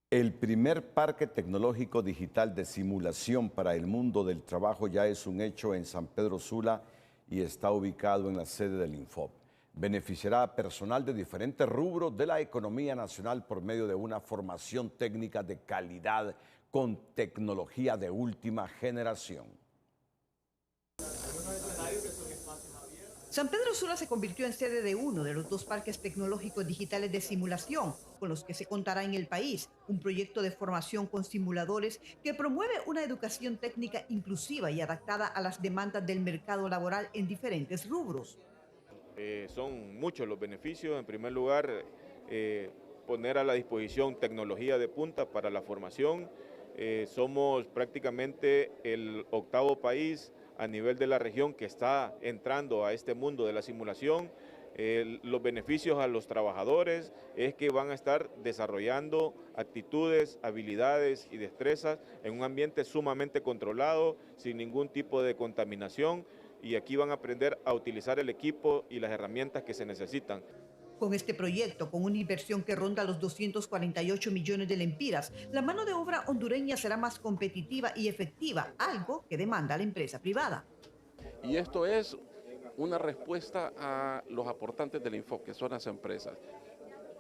El primer parque tecnológico digital de simulación para el mundo del trabajo ya es un hecho en San Pedro Sula y está ubicado en la sede del Infop. Beneficiará a personal de diferentes rubros de la economía nacional por medio de una formación técnica de calidad con tecnología de última generación. San Pedro Sula se convirtió en sede de uno de los 2 parques tecnológicos digitales de simulación con los que se contará en el país, un proyecto de formación con simuladores que promueve una educación técnica inclusiva y adaptada a las demandas del mercado laboral en diferentes rubros. Son muchos los beneficios. En primer lugar, poner a la disposición tecnología de punta para la formación. Somos prácticamente el 8º país a nivel de la región que está entrando a este mundo de la simulación. Los beneficios a los trabajadores es que van a estar desarrollando actitudes, habilidades y destrezas en un ambiente sumamente controlado, sin ningún tipo de contaminación, y aquí van a aprender a utilizar el equipo y las herramientas que se necesitan. Con este proyecto, con una inversión que ronda los 248 millones de lempiras, la mano de obra hondureña será más competitiva y efectiva, algo que demanda la empresa privada. Y esto es una respuesta a los aportantes del Infop, que son las empresas.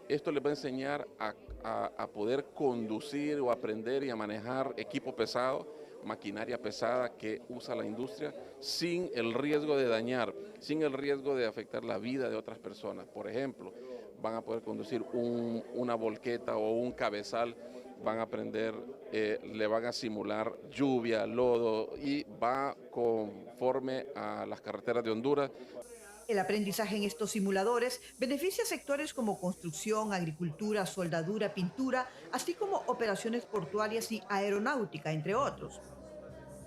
Esto les va a enseñar a poder conducir o aprender y a manejar equipo pesado, maquinaria pesada que usa la industria sin el riesgo de dañar, sin el riesgo de afectar la vida de otras personas. Por ejemplo, van a poder conducir una volqueta o un cabezal, van a aprender, le van a simular lluvia, lodo y va conforme a las carreteras de Honduras. El aprendizaje en estos simuladores beneficia a sectores como construcción, agricultura, soldadura, pintura, así como operaciones portuarias y aeronáutica, entre otros.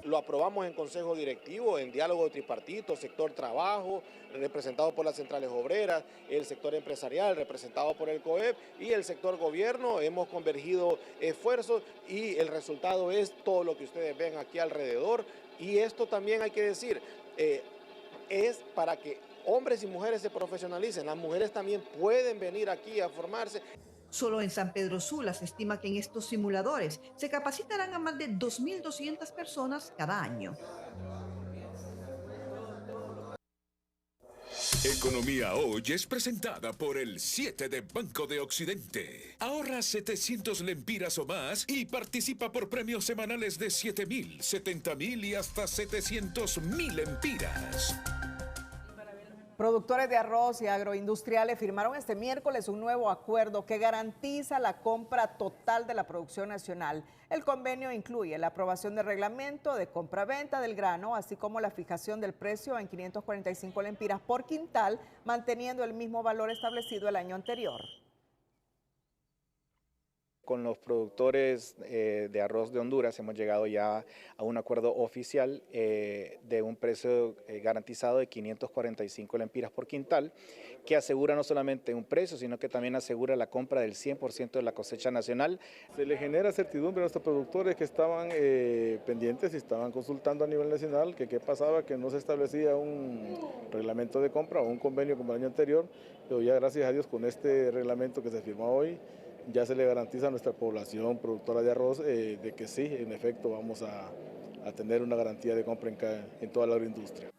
Lo aprobamos en consejo directivo, en diálogo tripartito, sector trabajo, representado por las centrales obreras, el sector empresarial, representado por el COEP, y el sector gobierno. Hemos convergido esfuerzos y el resultado es todo lo que ustedes ven aquí alrededor. Y esto también hay que decir, es para que hombres y mujeres se profesionalicen. Las mujeres también pueden venir aquí a formarse. Solo en San Pedro Sula se estima que en estos simuladores se capacitarán a más de 2.200 personas cada año. Economía Hoy es presentada por el 7 de Banco de Occidente. Ahorra 700 lempiras o más y participa por premios semanales de 7.000, 70.000 y hasta 700.000 lempiras. Productores de arroz y agroindustriales firmaron este miércoles un nuevo acuerdo que garantiza la compra total de la producción nacional. El convenio incluye la aprobación del reglamento de compra-venta del grano, así como la fijación del precio en 545 lempiras por quintal, manteniendo el mismo valor establecido el año anterior. Con los productores de arroz de Honduras hemos llegado ya a un acuerdo oficial de un precio garantizado de 545 lempiras por quintal, que asegura no solamente un precio, sino que también asegura la compra del 100% de la cosecha nacional. Se le genera certidumbre a nuestros productores que estaban pendientes y estaban consultando a nivel nacional que qué pasaba, que no se establecía un reglamento de compra o un convenio como el año anterior, pero ya gracias a Dios con este reglamento que se firmó hoy, ya se le garantiza a nuestra población productora de arroz de que sí, en efecto, vamos a tener una garantía de compra en toda la agroindustria.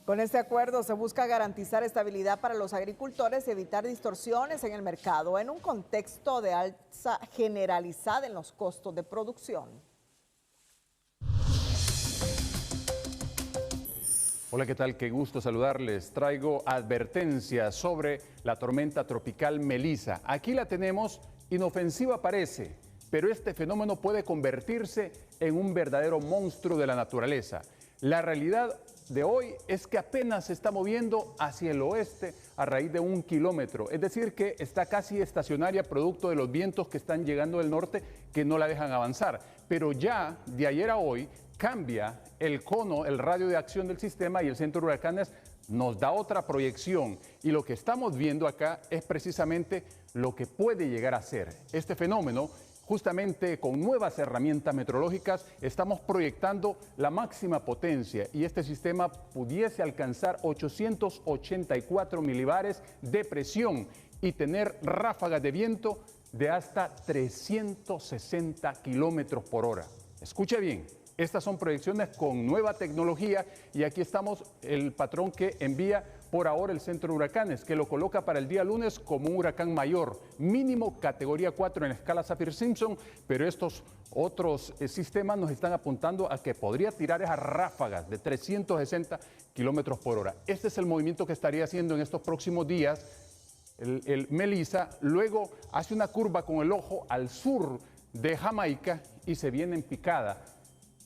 Con este acuerdo se busca garantizar estabilidad para los agricultores y evitar distorsiones en el mercado en un contexto de alza generalizada en los costos de producción. Hola, ¿qué tal? Qué gusto saludarles. Traigo advertencias sobre la tormenta tropical Melissa. Aquí la tenemos, inofensiva parece, pero este fenómeno puede convertirse en un verdadero monstruo de la naturaleza. La realidad de hoy es que apenas se está moviendo hacia el oeste a raíz de 1 kilómetro, es decir que está casi estacionaria producto de los vientos que están llegando del norte que no la dejan avanzar. Pero ya de ayer a hoy cambia el cono, el radio de acción del sistema y el centro de huracanes nos da otra proyección y lo que estamos viendo acá es precisamente lo que puede llegar a ser este fenómeno. Justamente con nuevas herramientas meteorológicas estamos proyectando la máxima potencia y este sistema pudiese alcanzar 884 milibares de presión y tener ráfagas de viento de hasta 360 kilómetros por hora. Escuche bien. Estas son proyecciones con nueva tecnología y aquí estamos el patrón que envía por ahora el centro de huracanes, que lo coloca para el día lunes como un huracán mayor, mínimo categoría 4 en la escala Saffir-Simpson, pero estos otros sistemas nos están apuntando a que podría tirar esas ráfagas de 360 kilómetros por hora. Este es el movimiento que estaría haciendo en estos próximos días el Melissa, luego hace una curva con el ojo al sur de Jamaica y se viene en picada.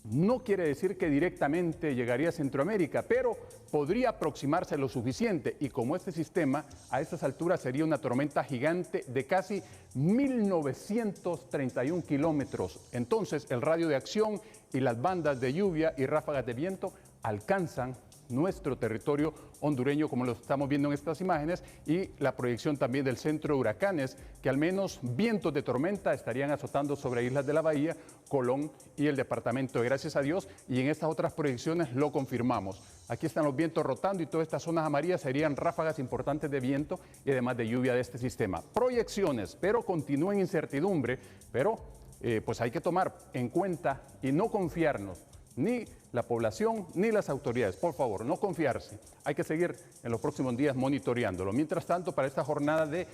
No quiere decir que directamente llegaría a Centroamérica, pero podría aproximarse lo suficiente y como este sistema a estas alturas sería una tormenta gigante de casi 1931 kilómetros. Entonces el radio de acción y las bandas de lluvia y ráfagas de viento alcanzan nuestro territorio hondureño, como lo estamos viendo en estas imágenes, y la proyección también del centro de huracanes, que al menos vientos de tormenta estarían azotando sobre islas de la Bahía, Colón y el departamento de Gracias a Dios, y en estas otras proyecciones lo confirmamos. Aquí están los vientos rotando y todas estas zonas amarillas serían ráfagas importantes de viento y además de lluvia de este sistema. Proyecciones, pero continúa en incertidumbre, pero pues hay que tomar en cuenta y no confiarnos, ni la población ni las autoridades. Por favor, no confiarse. Hay que seguir en los próximos días monitoreándolo. Mientras tanto, para esta jornada de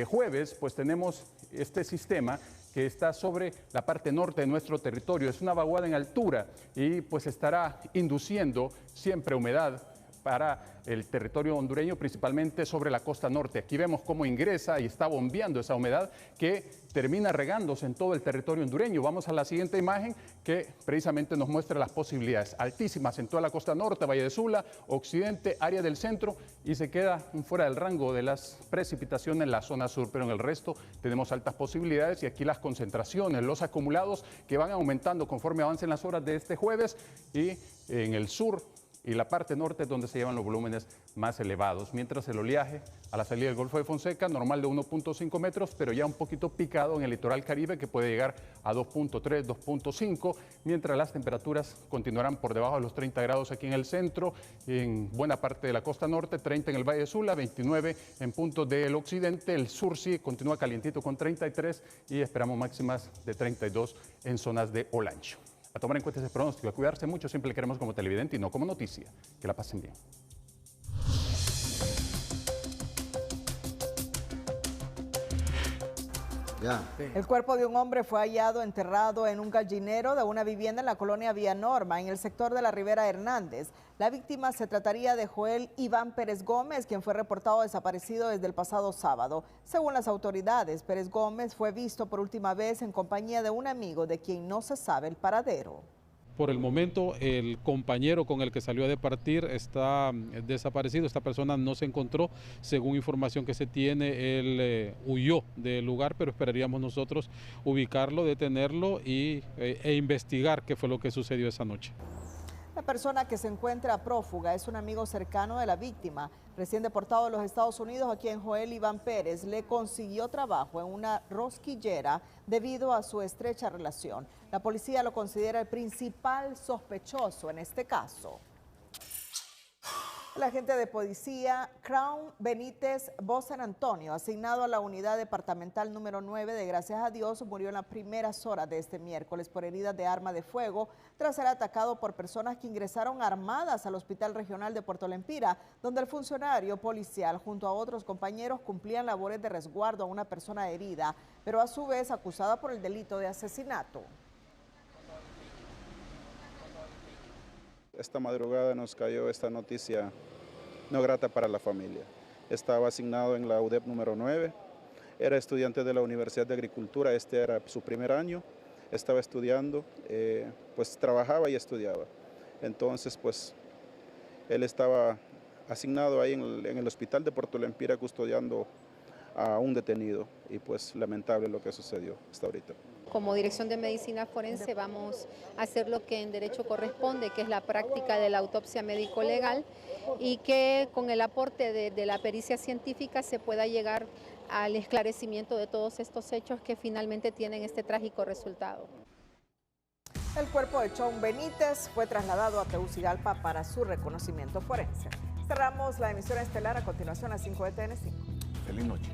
jueves, pues tenemos este sistema que está sobre la parte norte de nuestro territorio. Es una vaguada en altura y pues estará induciendo siempre humedad para el territorio hondureño, principalmente sobre la costa norte. Aquí vemos cómo ingresa y está bombeando esa humedad que termina regándose en todo el territorio hondureño. Vamos a la siguiente imagen que precisamente nos muestra las posibilidades altísimas en toda la costa norte, Valle de Sula, occidente, área del centro y se queda fuera del rango de las precipitaciones en la zona sur, pero en el resto tenemos altas posibilidades y aquí las concentraciones, los acumulados que van aumentando conforme avancen las horas de este jueves y en el sur y la parte norte es donde se llevan los volúmenes más elevados, mientras el oleaje a la salida del Golfo de Fonseca, normal de 1.5 metros, pero ya un poquito picado en el litoral caribe que puede llegar a 2.3, 2.5, mientras las temperaturas continuarán por debajo de los 30 grados aquí en el centro, en buena parte de la costa norte, 30 en el Valle de Sula, 29 en puntos del occidente, el sur sí continúa calientito con 33 y esperamos máximas de 32 en zonas de Olancho. A tomar en cuenta ese pronóstico, a cuidarse mucho, siempre le queremos como televidente y no como noticia. Que la pasen bien. El cuerpo de un hombre fue hallado enterrado en un gallinero de una vivienda en la colonia Vía Norma, en el sector de la Ribera Hernández. La víctima se trataría de Joel Iván Pérez Gómez, quien fue reportado desaparecido desde el pasado sábado. Según las autoridades, Pérez Gómez fue visto por última vez en compañía de un amigo de quien no se sabe el paradero. Por el momento, el compañero con el que salió a departir está desaparecido. Esta persona no se encontró. Según información que se tiene, él huyó del lugar, pero esperaríamos nosotros ubicarlo, detenerlo e investigar qué fue lo que sucedió esa noche. La persona que se encuentra prófuga es un amigo cercano de la víctima. Recién deportado de los Estados Unidos, a quien Joel Iván Pérez le consiguió trabajo en una rosquillera debido a su estrecha relación. La policía lo considera el principal sospechoso en este caso. El agente de policía Crown Benítez Voz San Antonio, asignado a la unidad departamental número 9 de Gracias a Dios, murió en las primeras horas de este miércoles por heridas de arma de fuego tras ser atacado por personas que ingresaron armadas al Hospital Regional de Puerto Lempira, donde el funcionario policial junto a otros compañeros cumplían labores de resguardo a una persona herida, pero a su vez acusada por el delito de asesinato. Esta madrugada nos cayó esta noticia no grata para la familia. Estaba asignado en la UDEP número 9, era estudiante de la Universidad de Agricultura, este era su primer año, estaba estudiando, pues trabajaba y estudiaba. Entonces, pues él estaba asignado ahí en el hospital de Puerto Lempira custodiando a un detenido y pues lamentable lo que sucedió hasta ahorita. Como Dirección de Medicina Forense vamos a hacer lo que en derecho corresponde, que es la práctica de la autopsia médico-legal y que con el aporte de la pericia científica se pueda llegar al esclarecimiento de todos estos hechos que finalmente tienen este trágico resultado. El cuerpo de Chon Benítez fue trasladado a Tegucigalpa para su reconocimiento forense. Cerramos la emisión estelar, a continuación a 5 de TN5. Feliz noche.